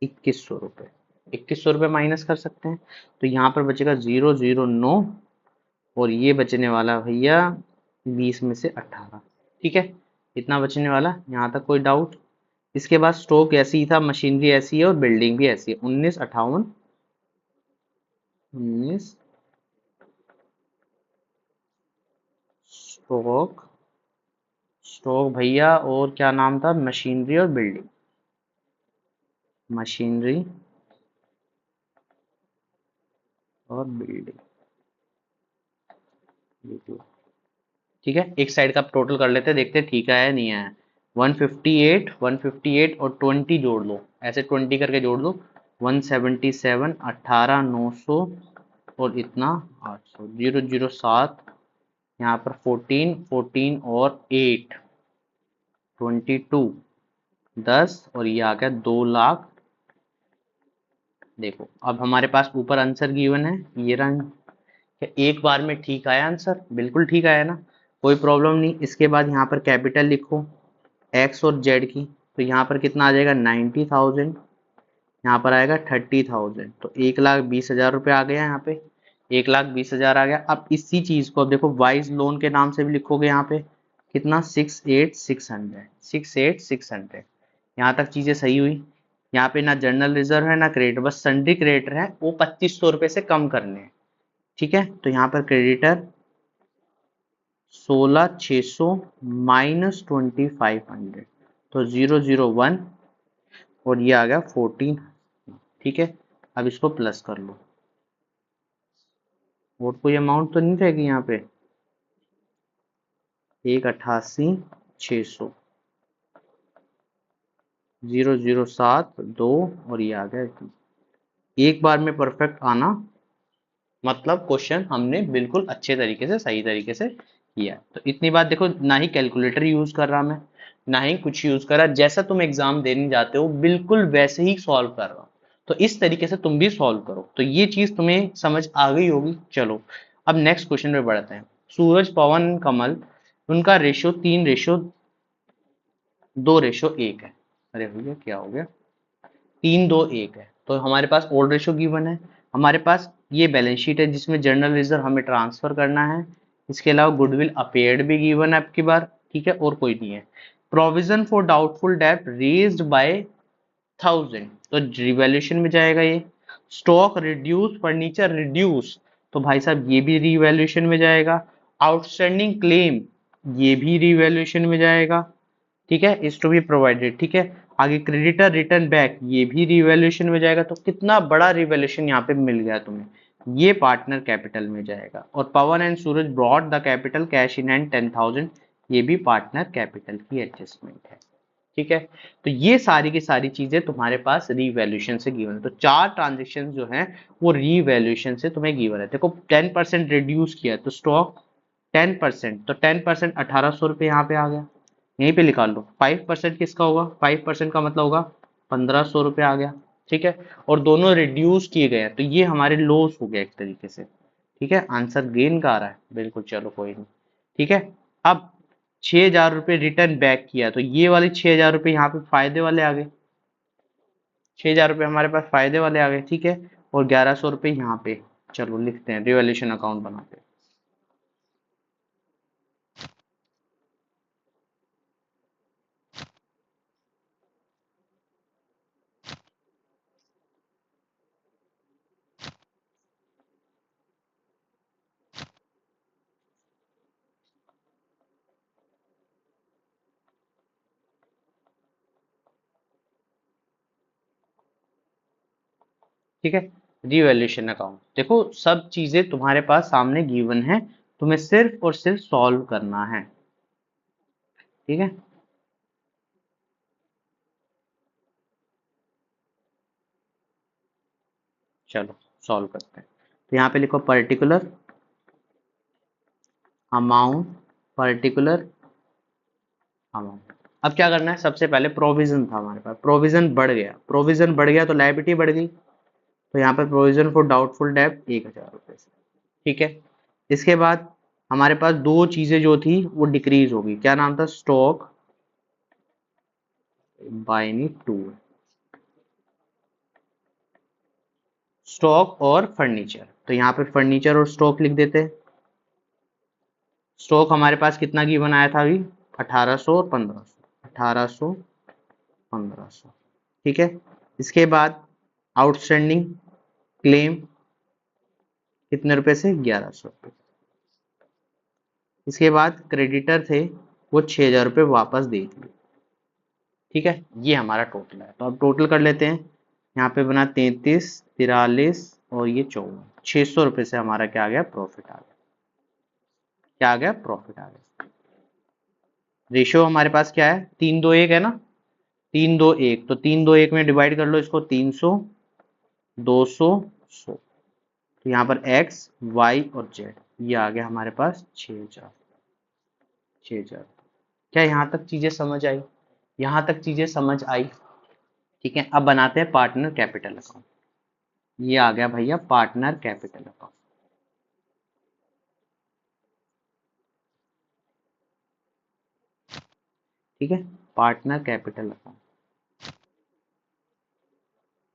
2100 रुपये, 2100 रुपये माइनस कर सकते हैं। तो यहाँ पर बचेगा 009, और ये बचने वाला भैया 20 में से 18, ठीक है। इतना बचने वाला, यहाँ तक कोई डाउट। इसके बाद स्टॉक ऐसी ही था, मशीनरी ऐसी है और बिल्डिंग भी ऐसी है, 1958, 19 स्टॉक, स्टॉक भैया, और क्या नाम था, मशीनरी और बिल्डिंग, मशीनरी और बिल्डिंग, ठीक है। एक साइड का टोटल कर लेते हैं, देखते हैं ठीक है या नहीं है। 158, 158 और 20 जोड़ लो, ऐसे 20 करके जोड़ दो, 177, 18,900 और इतना 800, 007, यहाँ पर 14, 14 और 8, 22, 10, और ये आ गया 2,00,000। देखो अब हमारे पास ऊपर आंसर गिवन है, ये रंग, क्या एक बार में ठीक आया आंसर, बिल्कुल ठीक आया ना, कोई प्रॉब्लम नहीं। इसके बाद यहाँ पर कैपिटल लिखो एक्स और जेड की, तो यहाँ पर कितना आ जाएगा 90,000, यहाँ पर आएगा 30,000, तो 1,20,000 रुपये आ गया यहाँ पे, 1,20,000 आ गया। अब इसी चीज को अब देखो वाइज लोन के नाम से भी लिखोगे, यहाँ पे कितना 68,600, 68,600, यहाँ तक चीजें सही हुई। यहाँ पे ना जनरल रिजर्व है ना क्रेडिटर, बस सन्ड्री क्रेडिटर है, वो 2,500 रुपये से कम करने हैं, ठीक है। तो यहाँ पर क्रेडिटर 16,600 -2,500, तो 001, और ये आ गया 14, ठीक है। अब इसको प्लस कर लो, और कोई अमाउंट तो नहीं रहेगी यहाँ पे, 1,88,600, 007, 2, और ये आ गया। एक बार में परफेक्ट आना मतलब क्वेश्चन हमने बिल्कुल अच्छे तरीके से, सही तरीके से किया। तो इतनी बात देखो, ना ही कैलकुलेटर यूज कर रहा मैं, ना ही कुछ यूज कर रहा, जैसा तुम एग्जाम देने जाते हो बिल्कुल वैसे ही सॉल्व कर रहा हूं। तो इस तरीके से तुम भी सॉल्व करो, तो ये चीज तुम्हें समझ आ गई होगी। चलो अब नेक्स्ट क्वेश्चन पे बढ़ते हैं। सूरज, पवन, कमल, उनका रेशियो 3:2:1 है। अरे भैया क्या हो गया, 3:2:1 है, तो हमारे पास ओल्ड रेशियो गिवन है। हमारे पास ये बैलेंस शीट है जिसमें जर्नल रिजर्व हमें ट्रांसफर करना है, इसके अलावा गुडविल अपेयर्ड भी गिवन है आपकी बार, ठीक है, और कोई नहीं है। प्रोविजन फॉर डाउटफुल डेब्ट रेज्ड बाय 1000, तो रिवैल्यूएशन में जाएगा ये। स्टॉक रिड्यूस, फर्नीचर रिड्यूस, तो भाई साहब ये भी रिवैल्यूएशन में जाएगा। आउटस्टैंडिंग क्लेम, ये भी रिवैल्यूएशन में जाएगा, ठीक है, इज टू बी प्रोवाइडेड, ठीक है। आगे क्रेडिटर रिटर्न बैक, ये भी रिवैल्यूएशन में जाएगा। तो कितना बड़ा रिवैल्यूएशन यहाँ पे मिल गया तुम्हें, ये पार्टनर कैपिटल में जाएगा। और Pawan and Suraj brought the capital cash in and 10,000, ये भी पार्टनर कैपिटल की एडजस्टमेंट है, ठीक है। तो ये सारी की सारी चीजें तुम्हारे पास रीवैल्यूएशन से गिवन है। तो 4 ट्रांजेक्शन जो है वो रीवैल्यूएशन से तुम्हें गिवन है। देखो 10% रिड्यूस किया तो स्टॉक 10%, तो 10% 1800 रुपये यहाँ पे आ गया, यहीं पे निकाल लो। 5% किसका होगा, 5% का मतलब होगा 1500 रुपये आ गया, ठीक है। और दोनों रिड्यूस किए गए हैं, तो ये हमारे लॉस हो गया एक तरीके से, ठीक है। आंसर गेन का आ रहा है, बिल्कुल, चलो कोई नहीं, ठीक है। अब 6,000 रुपये रिटर्न बैक किया, तो ये वाले 6,000 रुपये यहाँ पे फायदे वाले आ गए, 6,000 रुपये हमारे पास फायदे वाले आ गए, ठीक है। और 1,100 रुपये यहाँ पे, चलो लिखते हैं, रिवैल्यूएशन अकाउंट बनाते हैं। ठीक है, रिवैल्यूएशन अकाउंट, देखो सब चीजें तुम्हारे पास सामने गिवन है, तुम्हें सिर्फ और सिर्फ सॉल्व करना है, ठीक है। चलो सॉल्व करते हैं। तो यहाँ पे लिखो पर्टिकुलर अमाउंट, पर्टिकुलर अमाउंट। अब क्या करना है, सबसे पहले प्रोविजन था हमारे पास, प्रोविजन बढ़ गया, प्रोविजन बढ़ गया तो लायबिलिटी बढ़ गई, तो यहाँ पे प्रोविजन फॉर डाउटफुल डेब्ट 1,000 रुपये से, ठीक है। इसके बाद हमारे पास दो चीजें जो थी वो डिक्रीज होगी, क्या नाम था, स्टॉक बाइनी टू, स्टॉक और फर्नीचर, तो यहाँ पे फर्नीचर और स्टॉक लिख देते हैं। स्टॉक हमारे पास कितना की बनाया था अभी, 1800 और 1500, 1800 1500, ठीक है। इसके बाद आउटस्टैंडिंग क्लेम कितने रुपए से, 1,100 रुपये। इसके बाद क्रेडिटर थे वो 6,000 रुपये वापस दे दिए, ठीक है। ये हमारा टोटल है, तो अब टोटल कर लेते हैं। यहाँ पे बना 33, 43 और ये 54, 600 रुपये से हमारा क्या आ गया, प्रॉफिट आ गया, क्या आ गया, प्रॉफिट आ गया। रेशियो हमारे पास क्या है, 3-2-1 है ना, 3-2-1, तो 3-2-1 में डिवाइड कर लो इसको, 300, 200, 100, तो यहाँ पर एक्स वाई और जेड, ये आ गया हमारे पास 6,000, 6,000। क्या यहाँ तक चीजें समझ आई, यहाँ तक चीजें समझ आई, ठीक है। अब बनाते हैं पार्टनर कैपिटल अकाउंट, ये आ गया भैया पार्टनर कैपिटल अकाउंट, ठीक है। पार्टनर कैपिटल अकाउंट,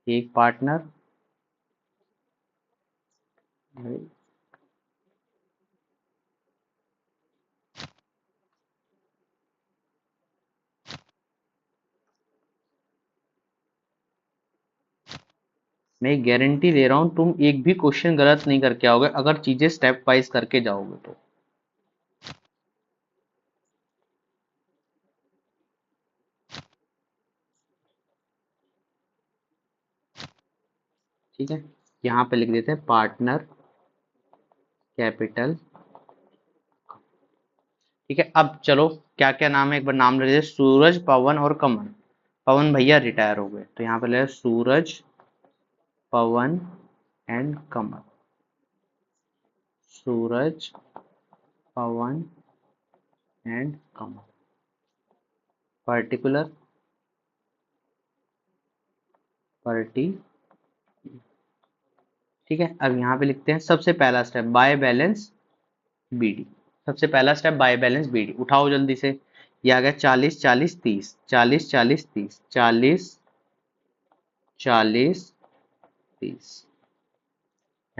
एक पार्टनर, मैं गारंटी दे रहा हूं तुम एक भी क्वेश्चन गलत नहीं करके आओगे अगर चीजें स्टेप वाइज करके जाओगे तो, ठीक है। यहाँ पे लिख देते हैं पार्टनर कैपिटल, ठीक है। अब चलो क्या क्या नाम है एक बार नाम ले लीजिए, सूरज, पवन और कमल। पवन भैया रिटायर हो गए, तो यहाँ पे ले Suraj, Pawan and Kamal, Suraj, Pawan and Kamal. Particular, party, ठीक है। अब यहाँ पे लिखते हैं सबसे पहला स्टेप बाय बैलेंस बीडी, सबसे पहला स्टेप बाय बैलेंस बीडी, उठाओ जल्दी से। ये आ गया 40 40 30, 40 40 30, 40 40 30,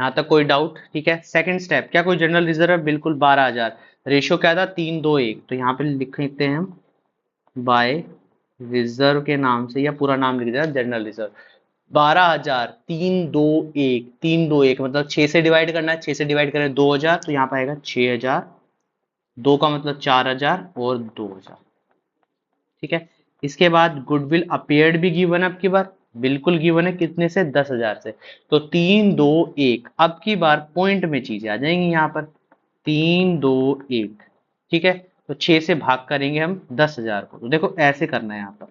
यहाँ तक कोई डाउट? ठीक है। सेकंड स्टेप, क्या कोई जनरल रिजर्व है? बिल्कुल 12,000। रेशियो क्या था? 3-2-1। तो यहाँ पे लिख लेते हैं हम बाय रिजर्व के नाम से, या पूरा नाम लिख दिया जनरल रिजर्व। 12,000, 3-2-1, 3-2-1 मतलब 6 से डिवाइड करना है। 6 से डिवाइड करें 2,000, तो यहाँ पे आएगा 6,000। 2 का मतलब 4,000 और 2,000। ठीक है। इसके बाद गुडविल अपियर्ड भी गिवन अब की बार, बिल्कुल गिवन है। कितने से? 10,000 से। तो 3-2-1, अब की बार पॉइंट में चीजें आ जाएंगी यहाँ पर। 3-2-1। ठीक है। तो 6 से भाग करेंगे हम 10,000 को, तो देखो ऐसे करना है यहाँ पर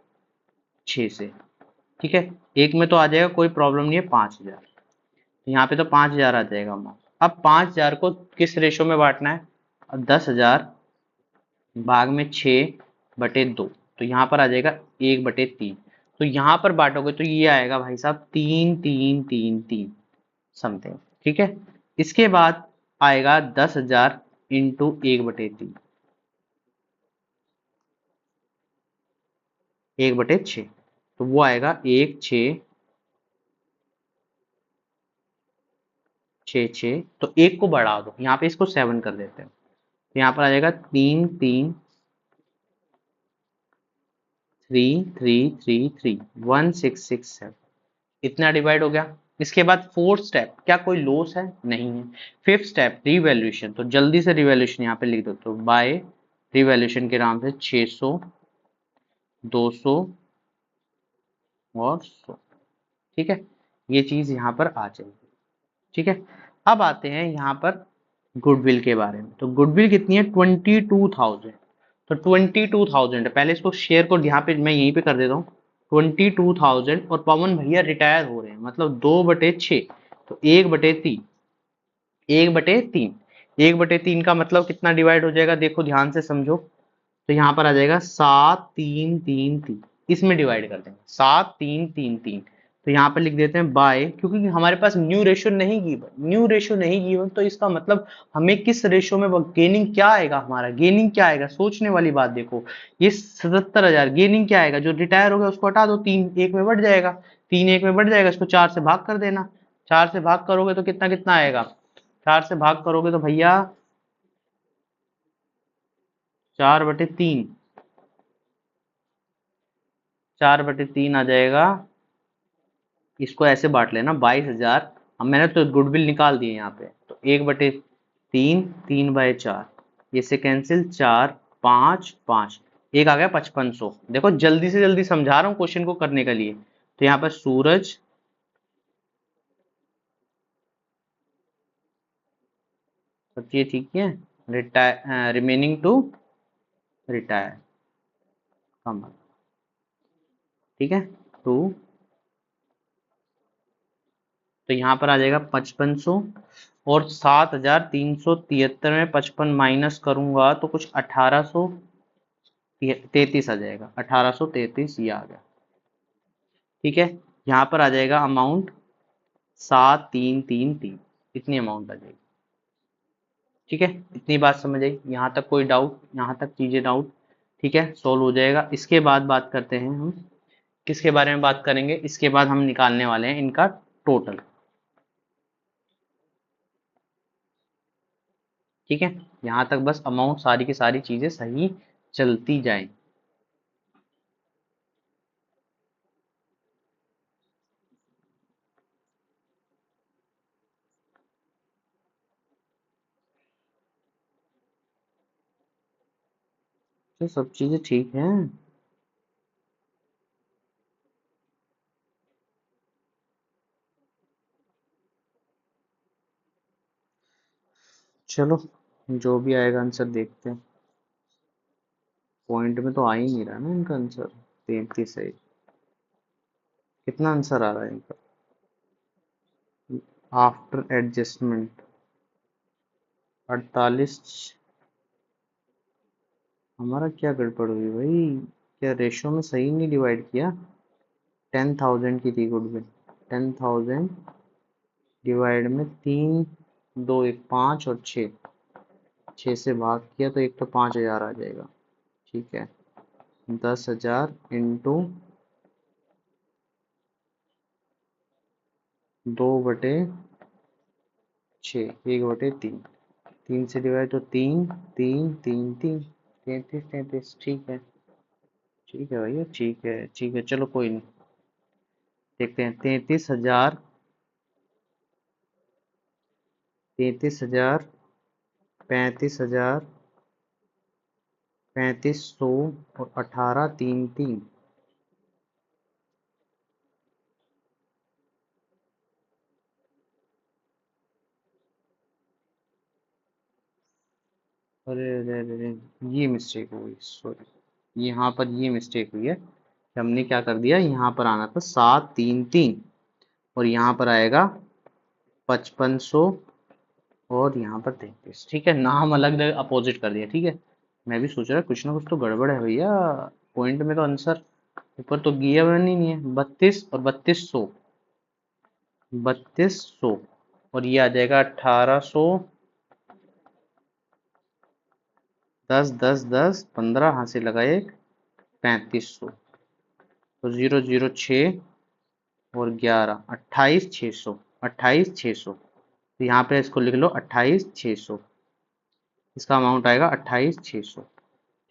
6 से। ठीक है। एक में तो आ जाएगा, कोई प्रॉब्लम नहीं है, 5,000। यहाँ पे तो 5,000 आ जाएगा अमाउंट। अब 5,000 को किस रेशो में बांटना है? अब 10,000 भाग में 6/2, तो यहाँ पर आ जाएगा 1/3। तो यहाँ पर बांटोगे तो ये आएगा भाई साहब 3-3-3-3 समथिंग। ठीक है। इसके बाद आएगा 10,000 इंटू 1/3, 1/6। तो वो आएगा 1,6,6,6। तो एक को बढ़ा दो, यहाँ पे इसको 7 कर देते हैं। तो यहाँ पर आ जाएगा 3-3-3-3-3-1,6,6,7। इतना डिवाइड हो गया। इसके बाद फोर्थ स्टेप, क्या कोई लॉस है? नहीं है। फिफ्थ स्टेप रिवैल्यूएशन, तो जल्दी से रिवैल्यूएशन यहाँ पे लिख दो। तो बाय रिवैल्यूएशन के नाम से 600, 200 और 100। ठीक है। ये चीज यहाँ पर आ जाएगी। ठीक है। अब आते हैं यहाँ पर गुडविल के बारे में। तो गुडविल कितनी है? 22,000। तो 22,000 पहले इसको शेयर को यहाँ पे मैं यहीं पे कर देता हूँ। 22,000, और पवन भैया रिटायर हो रहे हैं, मतलब 2/6। तो 1/3, 1/3। 1/3 का मतलब कितना डिवाइड हो जाएगा? देखो ध्यान से समझो। तो यहाँ पर आ जाएगा 7-3-3-3। इसमें डिवाइड कर देंगे 7-3-3-3। तो यहाँ पर लिख देते हैं बाय, क्योंकि हमारे पास न्यू रेशियो नहीं गिवन, न्यू रेशियो नहीं गिवन, तो इसका मतलब हमें किस रेशियो में गेनिंग क्या आएगा? हमारा गेनिंग क्या आएगा? सोचने वाली बात देखो। ये 77,000 गेनिंग क्या आएगा? जो रिटायर हो गया उसको हटा दो, 3 1 में बढ़ जाएगा। 3 1 में बढ़ जाएगा, इसको 4 से भाग कर देना। 4 से भाग करोगे तो कितना कितना आएगा? 4 से भाग करोगे तो भैया 4/3, 4/3 आ जाएगा। इसको ऐसे बांट लेना 22,000। अब मैंने तो गुडविल निकाल दिए यहाँ पे, तो 1/3, 3/4, ये से कैंसिल, 4 5 5, एक आ गया 5500। देखो जल्दी से जल्दी समझा रहा हूँ क्वेश्चन को करने के लिए। तो यहाँ पर सूरज, सोचिए ठीक है, रिटायर, रिमेनिंग टू रिटायर, कमल। ठीक है। टू, तो यहाँ पर आ जाएगा 5500। और 7,373 में 55 माइनस करूंगा तो कुछ 1,833 आ जाएगा। 1,833 ये आ गया। ठीक है। यहाँ पर आ जाएगा अमाउंट 7,333, इतनी अमाउंट आ जाएगी। ठीक है। इतनी बात समझ आई? यहाँ तक कोई डाउट? यहाँ तक चीजें डाउट? ठीक है, सोल्व हो जाएगा। इसके बाद बात करते हैं हम, किसके बारे में बात करेंगे? इसके बाद हम निकालने वाले हैं इनका टोटल। ठीक है। यहाँ तक बस अमाउंट, सारी की सारी चीजें सही चलती जाएं। तो सब चीजें ठीक हैं। चलो, जो भी आएगा आंसर देखते हैं। पॉइंट में तो आ ही नहीं रहा ना इनका आंसर। 33 है। कितना आंसर आ रहा है इनका आफ्टर एडजस्टमेंट? 48। हमारा क्या गड़बड़ हुई भाई? क्या रेशो में सही नहीं डिवाइड किया? 10,000 की थी गुडविल। 10,000 डिवाइड में 3-2-1, 5 और 6। 6 से भाग किया तो एक तो 5,000 आ जाएगा। ठीक है। 10,000 इंटू 2/, 6 1/3, 3 से डिवाइड तो 3 3 3 3, 33 33। ठीक है भैया, ठीक है, चलो कोई नहीं। देखते हैं 33,000, 33,000, 35,000, 3500 और 18 3 3। अरे अरे अरे अरे, ये मिस्टेक हो गई, सॉरी, यहाँ पर ये मिस्टेक हुई है कि हमने क्या कर दिया, यहाँ पर आना था 7 3 3 और यहाँ पर आएगा 5500 और यहाँ पर 33। ठीक है, नाम अलग अलग अपोजिट कर दिया। ठीक है, मैं भी सोच रहा कुछ ना कुछ तो गड़बड़ है भैया, पॉइंट में तो आंसर ऊपर तो गिया हुआ नहीं है। 32 और 3200, 3200 और ये आ जाएगा 1800, 10 10 10 15, हाथ से लगा एक, 3500 तो 006 और 11, 28,600, 28,600। तो यहाँ पे इसको लिख लो 28,600, इसका अमाउंट आएगा 28,600।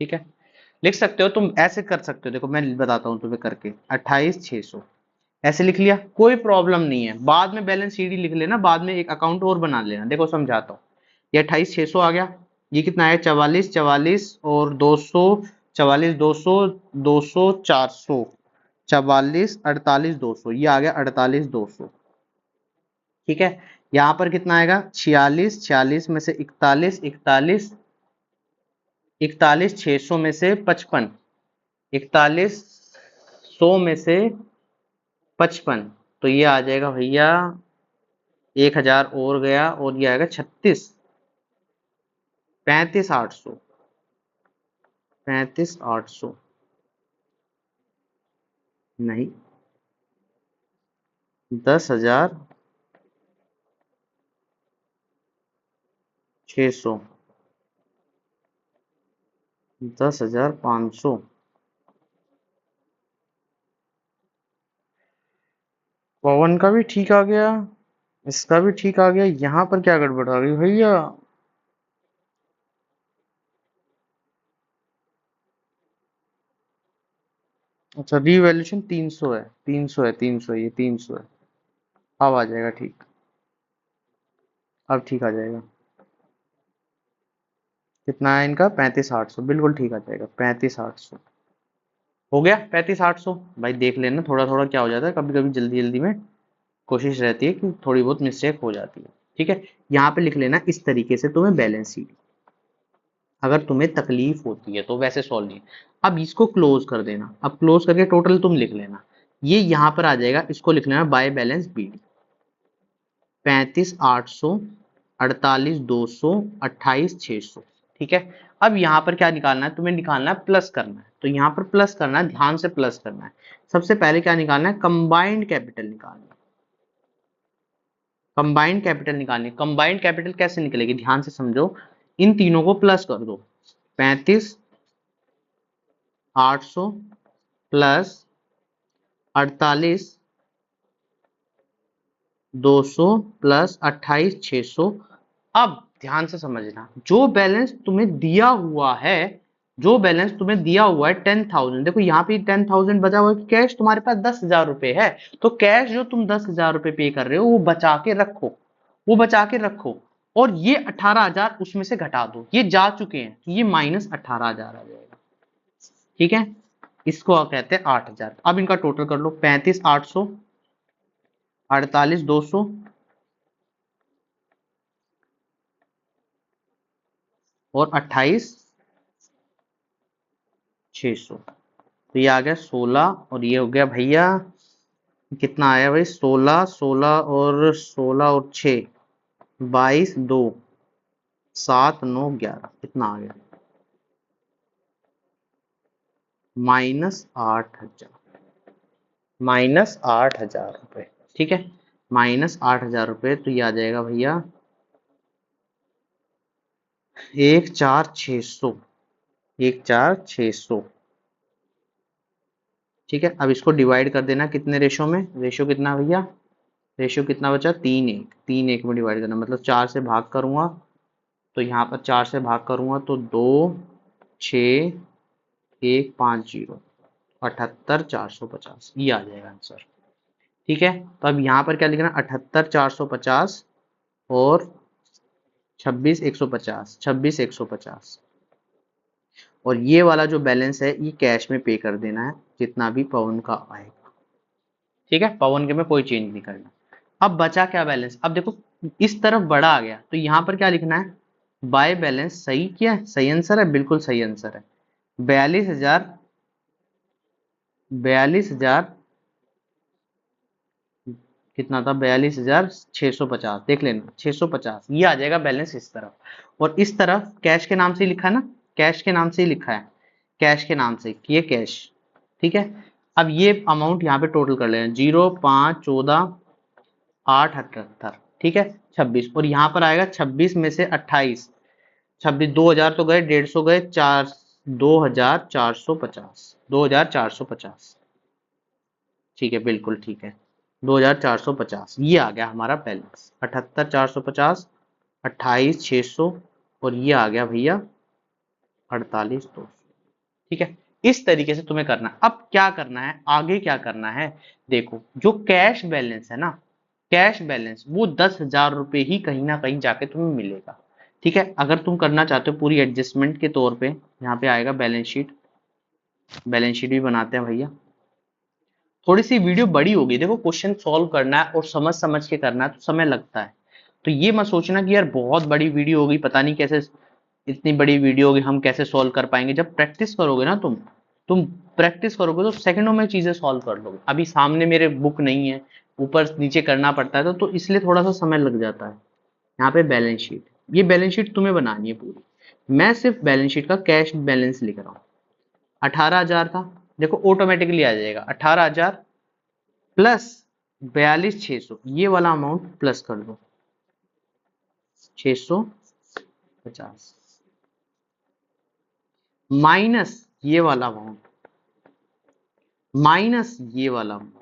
ठीक है, लिख सकते हो तुम, ऐसे कर सकते हो। देखो मैं बताता हूँ तुम्हें करके, 28,600 ऐसे लिख लिया, कोई प्रॉब्लम नहीं है। बाद में बैलेंस शीट लिख लेना, बाद में एक अकाउंट और बना लेना। देखो समझाता हूँ, ये 28,600 आ गया, ये कितना है 44 44 और 200, 44 200 200 400, 44 48 200, ये आ गया 48 200। ठीक है, यहाँ पर कितना आएगा 46 46 में से 41 41, 41,600 में से 55, 4100 में से 55, तो ये आ जाएगा भैया 1,000 और गया और ये आएगा 36, 35,800, 35,800 नहीं, 10,600, 10,500। पवन का भी ठीक आ गया, इसका भी ठीक आ गया। यहाँ पर क्या गड़बड़ आ गई भैया? अच्छा, रीवैल्यूएशन 300 है, 300 है, 300 है, ये 300 है। अब आ जाएगा ठीक, अब ठीक आ जाएगा। कितना है इनका 35,800, बिल्कुल ठीक आ जाएगा 35,800। हो गया 35,800। भाई देख लेना, थोड़ा थोड़ा क्या हो जाता है कभी कभी, जल्दी जल्दी में कोशिश रहती है कि थोड़ी बहुत मिस्टेक हो जाती है। ठीक है, यहाँ पे लिख लेना इस तरीके से तुम्हें बैलेंस शीट, अगर तुम्हें तकलीफ होती है तो वैसे सॉल्व नहीं। अब इसको क्लोज कर देना, अब क्लोज करके टोटल तुम लिख लेना, ये यहाँ पर आ जाएगा, इसको लिख लेना बाय बैलेंस बीडी, 35,800, 48,200, 28,600। ठीक है, अब यहाँ पर क्या निकालना है तुम्हें, निकालना है प्लस करना है। तो यहाँ पर प्लस करना है, ध्यान से प्लस करना है। सबसे पहले क्या निकालना है, कंबाइंड कैपिटल निकालना है। कंबाइंड कैपिटल निकालनी, कंबाइंड कैपिटल कैसे निकलेगी, ध्यान से समझो। इन तीनों को प्लस कर दो, 35,800 प्लस 48,200 प्लस 28,600। अब ध्यान से समझना, जो बैलेंस तुम्हें दिया हुआ है, जो बैलेंस तुम्हें दिया हुआ है 10,000, देखो यहाँ पे 10,000 बचा हुआ है, कैश तुम्हारे पास 10,000 रुपए है। तो कैश जो तुम 10,000 रुपए पे कर रहे हो वो बचा के रखो, वो बचा के रखो। और ये 18,000 उसमें से घटा दो, ये जा चुके हैं, तो ये -18,000 आ जाएगा। ठीक है, इसको कहते हैं 8,000। अब इनका टोटल कर लो, 35,800, 48,200 और 28,600। तो ये आ गया 16 और ये हो गया भैया, कितना आया भाई, 16 16 और 16 और 6, 22 2, 7 9 11, कितना आ गया, -8,000, -8,000 रुपए। ठीक है, -8,000 रुपए, तो ये आ जाएगा भैया 14,600, 14,600। ठीक है, अब इसको डिवाइड कर देना कितने रेशो में, रेशो कितना भैया रेशियो कितना बचा, 3:1, 3:1 में डिवाइड करना, मतलब 4 से भाग करूंगा तो यहाँ पर 4 से भाग करूंगा तो 2, 6, 1, 5, 0, 78,450, ये आ जाएगा आंसर। ठीक है, तो अब यहाँ पर क्या लिखना, 78,450 और 26,150, 26,150, और ये वाला जो बैलेंस है ये कैश में पे कर देना है, जितना भी पवन का आएगा। ठीक है, पवन के में कोई चेंज नहीं करना। अब बचा क्या बैलेंस, अब देखो इस तरफ बड़ा आ गया तो यहाँ पर क्या लिखना है, बाय बैलेंस। सही किया है, सही आंसर है, बिल्कुल सही आंसर है। 42,000, 42,000 कितना था, 42,650, देख लेना 650, ये आ जाएगा बैलेंस इस तरफ। और इस तरफ कैश के नाम से ही लिखा है ना, कैश के नाम से ही लिखा है, कैश के नाम से, ये कैश। ठीक है, अब ये अमाउंट यहाँ पे टोटल कर लेना, 0, 5, 14, 8, 78, ठीक है, 26, और यहाँ पर आएगा 26 में से 28, 26, 2,000 तो गए, 150 गए, 2,450, 2,450। ठीक है, बिल्कुल ठीक है, 2,450, ये आ गया हमारा बैलेंस, 78,450, 28,600, और ये आ गया भैया 48,200। ठीक है, इस तरीके से तुम्हें करना है। अब क्या करना है, आगे क्या करना है, देखो जो कैश बैलेंस है ना, कैश बैलेंस वो 10,000 रुपए ही कहीं ना कहीं जाके तुम्हें मिलेगा। ठीक है, अगर तुम करना चाहते हो पूरी एडजस्टमेंट के तौर पे, यहाँ पे आएगा बैलेंस शीट, बैलेंस शीट भी बनाते हैं भैया। थोड़ी सी वीडियो बड़ी होगी, देखो क्वेश्चन सॉल्व करना है और समझ समझ के करना है तो समय लगता है, तो ये मत सोचना कि यार बहुत बड़ी वीडियो होगी, पता नहीं कैसे इतनी बड़ी वीडियो होगी, हम कैसे सॉल्व कर पाएंगे। जब प्रैक्टिस करोगे ना तुम प्रैक्टिस करोगे तो सेकंडों में चीजें सॉल्व कर लोगे। अभी सामने मेरे बुक नहीं है, ऊपर नीचे करना पड़ता है तो इसलिए थोड़ा सा समय लग जाता है। यहाँ पे बैलेंस शीट, ये बैलेंस शीट तुम्हें बनानी है पूरी, मैं सिर्फ बैलेंस शीट का कैश बैलेंस लिख रहा हूँ। 18,000 था, देखो ऑटोमेटिकली आ जाएगा, 18,000 प्लस 42,600, ये वाला अमाउंट प्लस कर दो, 650, माइनस ये वाला अमाउंट, माइनस ये वाला अमाउंट,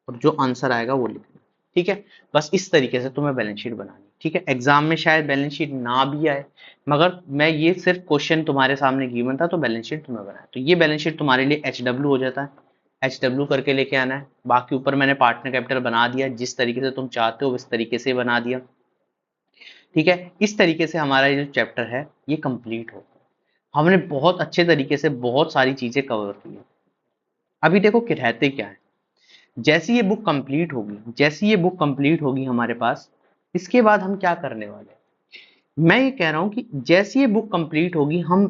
और जो आंसर आएगा वो लिखना। ठीक है, बस इस तरीके से तुम्हें बैलेंस शीट बनानी। ठीक है, एग्जाम में शायद बैलेंस शीट ना भी आए, मगर मैं ये सिर्फ क्वेश्चन तुम्हारे सामने गिवन था तो बैलेंस शीट तुम्हें बनाया, तो ये बैलेंस शीट तुम्हारे लिए HW हो जाता है, HW करके लेके आना है। बाकी ऊपर मैंने पार्टनर कैपिटल बना दिया, जिस तरीके से तुम चाहते हो उस तरीके से बना दिया। ठीक है, इस तरीके से हमारा ये जो चैप्टर है ये कंप्लीट हो, हमने बहुत अच्छे तरीके से बहुत सारी चीजें कवर की है। अभी देखो कि रहते क्या है, जैसी ये बुक कंप्लीट होगी, जैसी ये बुक कंप्लीट होगी हमारे पास, इसके बाद हम क्या करने वाले हैं, मैं ये कह रहा हूं कि जैसी ये बुक कंप्लीट होगी हम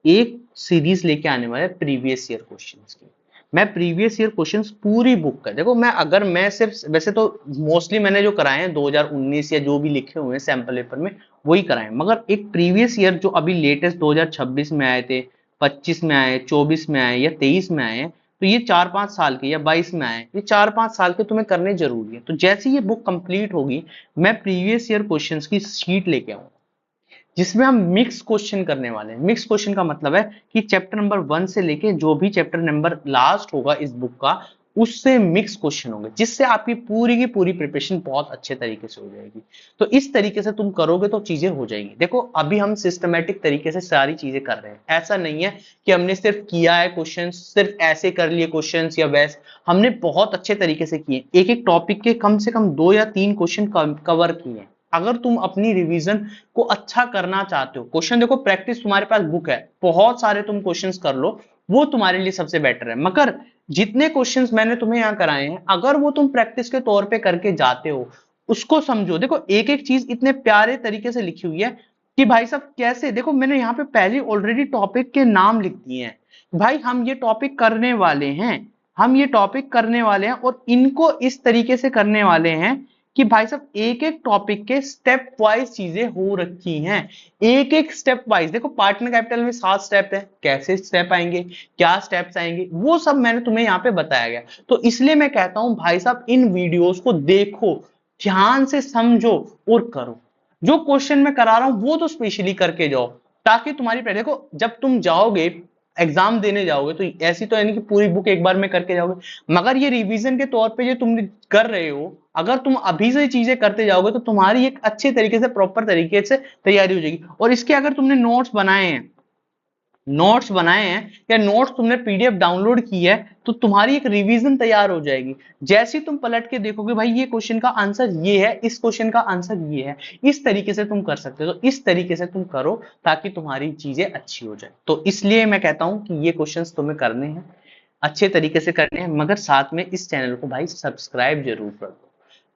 एक सीरीज लेके आने वाले हैं प्रीवियस ईयर क्वेश्चंस की। मैं प्रीवियस ईयर क्वेश्चंस पूरी बुक का, देखो मैं अगर मैं सिर्फ, वैसे तो मोस्टली मैंने जो कराए हैं 2019 या जो भी लिखे हुए हैं सैंपल पेपर में वही कराए, मगर एक प्रीवियस ईयर जो अभी लेटेस्ट 2026 में आए थे, 25 में आए, 24 में आए या 23 में आए, तो ये 4-5 साल के या 22 में आए, ये 4-5 साल के तुम्हें करने जरूरी है। तो जैसे ये बुक कंप्लीट होगी मैं प्रीवियस ईयर क्वेश्चंस की शीट लेके आऊंगा, जिसमें हम मिक्स क्वेश्चन करने वाले हैं। मिक्स क्वेश्चन का मतलब है कि चैप्टर नंबर 1 से लेके जो भी चैप्टर नंबर लास्ट होगा इस बुक का, उससे मिक्स क्वेश्चन होंगे, जिससे आपकी पूरी की पूरी प्रिपरेशन बहुत अच्छे तरीके से हो जाएगी। तो इस तरीके से तुम करोगे तो चीजें हो जाएंगी। देखो अभी हम सिस्टमेटिक तरीके से सारी चीजें कर रहे हैं, ऐसा नहीं है कि हमने सिर्फ किया है क्वेश्चन, सिर्फ ऐसे कर लिए क्वेश्चन या वैसे, हमने बहुत अच्छे तरीके से किए, एक एक टॉपिक के कम से कम 2 या 3 क्वेश्चन कवर किए हैं। अगर तुम अपनी रिवीजन को अच्छा करना चाहते हो, क्वेश्चन देखो प्रैक्टिस तुम्हारे पास बुक है, बहुत सारे तुम क्वेश्चंस कर लो, वो तुम्हारे लिए सबसे बेटर है। मगर जितने क्वेश्चंस मैंने तुम्हें यहाँ कराए हैं, अगर वो तुम प्रैक्टिस के तौर पे करके जाते हो, उसको समझो। देखो एक एक चीज इतने प्यारे तरीके से लिखी हुई है कि भाई साहब कैसे, देखो मैंने यहाँ पे पहले ऑलरेडी टॉपिक के नाम लिख दिए हैं, भाई हम ये टॉपिक करने वाले हैं, हम ये टॉपिक करने वाले हैं और इनको इस तरीके से करने वाले हैं कि भाई साहब एक एक टॉपिक के स्टेप वाइज चीजें हो रखी हैं, एक एक स्टेप वाइज। देखो पार्टनर कैपिटल में 7 स्टेप है, कैसे स्टेप आएंगे, क्या स्टेप्स आएंगे, वो सब मैंने तुम्हें यहाँ पे बताया गया। तो इसलिए मैं कहता हूं भाई साहब इन वीडियोस को देखो, ध्यान से समझो और करो। जो क्वेश्चन मैं करा रहा हूं वो तो स्पेशली करके जाओ, ताकि तुम्हारी देखो जब तुम जाओगे एग्जाम देने जाओगे तो ऐसी तो यानी कि पूरी बुक एक बार में करके जाओगे, मगर ये रिवीजन के तौर पे जो तुम कर रहे हो, अगर तुम अभी से चीजें करते जाओगे तो तुम्हारी एक अच्छे तरीके से प्रॉपर तरीके से तैयारी हो जाएगी। और इसके अगर तुमने नोट्स बनाए हैं या नोट्स तुमने पीडीएफ डाउनलोड की है तो तुम्हारी एक रिवीजन तैयार हो जाएगी। जैसे ही तुम पलट के देखोगे भाई ये क्वेश्चन का आंसर ये है, इस क्वेश्चन का आंसर ये है, इस तरीके से तुम कर सकते हो। तो इस तरीके से तुम करो ताकि तुम्हारी चीजें अच्छी हो जाए। तो इसलिए मैं कहता हूं कि ये क्वेश्चंस तुम्हें करने हैं, अच्छे तरीके से करने हैं, मगर साथ में इस चैनल को भाई सब्सक्राइब जरूर कर दो।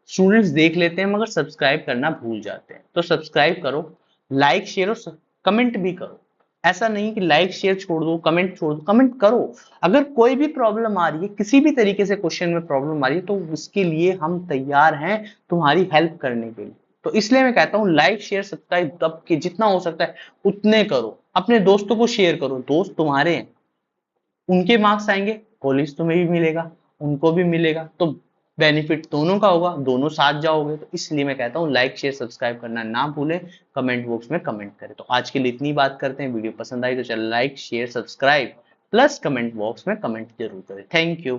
स्टूडेंट्स देख लेते हैं मगर सब्सक्राइब करना भूल जाते हैं, तो सब्सक्राइब करो, लाइक शेयर और कमेंट भी करो। ऐसा नहीं कि लाइक शेयर छोड़ दो, कमेंट छोड़ दो, कमेंट करो। अगर कोई भी प्रॉब्लम आ रही है, किसी भी तरीके से क्वेश्चन में प्रॉब्लम आ रही है, तो उसके लिए हम तैयार हैं तुम्हारी हेल्प करने के लिए। तो इसलिए मैं कहता हूँ लाइक शेयर सब्सक्राइब दब के जितना हो सकता है उतने करो, अपने दोस्तों को शेयर करो। दोस्त तुम्हारे हैं, उनके मार्क्स आएंगे, कॉलेज तुम्हें भी मिलेगा, उनको भी मिलेगा, तो बेनिफिट दोनों का होगा, दोनों साथ जाओगे। तो इसलिए मैं कहता हूँ लाइक शेयर सब्सक्राइब करना ना भूलें, कमेंट बॉक्स में कमेंट करें। तो आज के लिए इतनी बात करते हैं, वीडियो पसंद आई तो चल like share subscribe plus comment box में कमेंट जरूर करें। Thank you.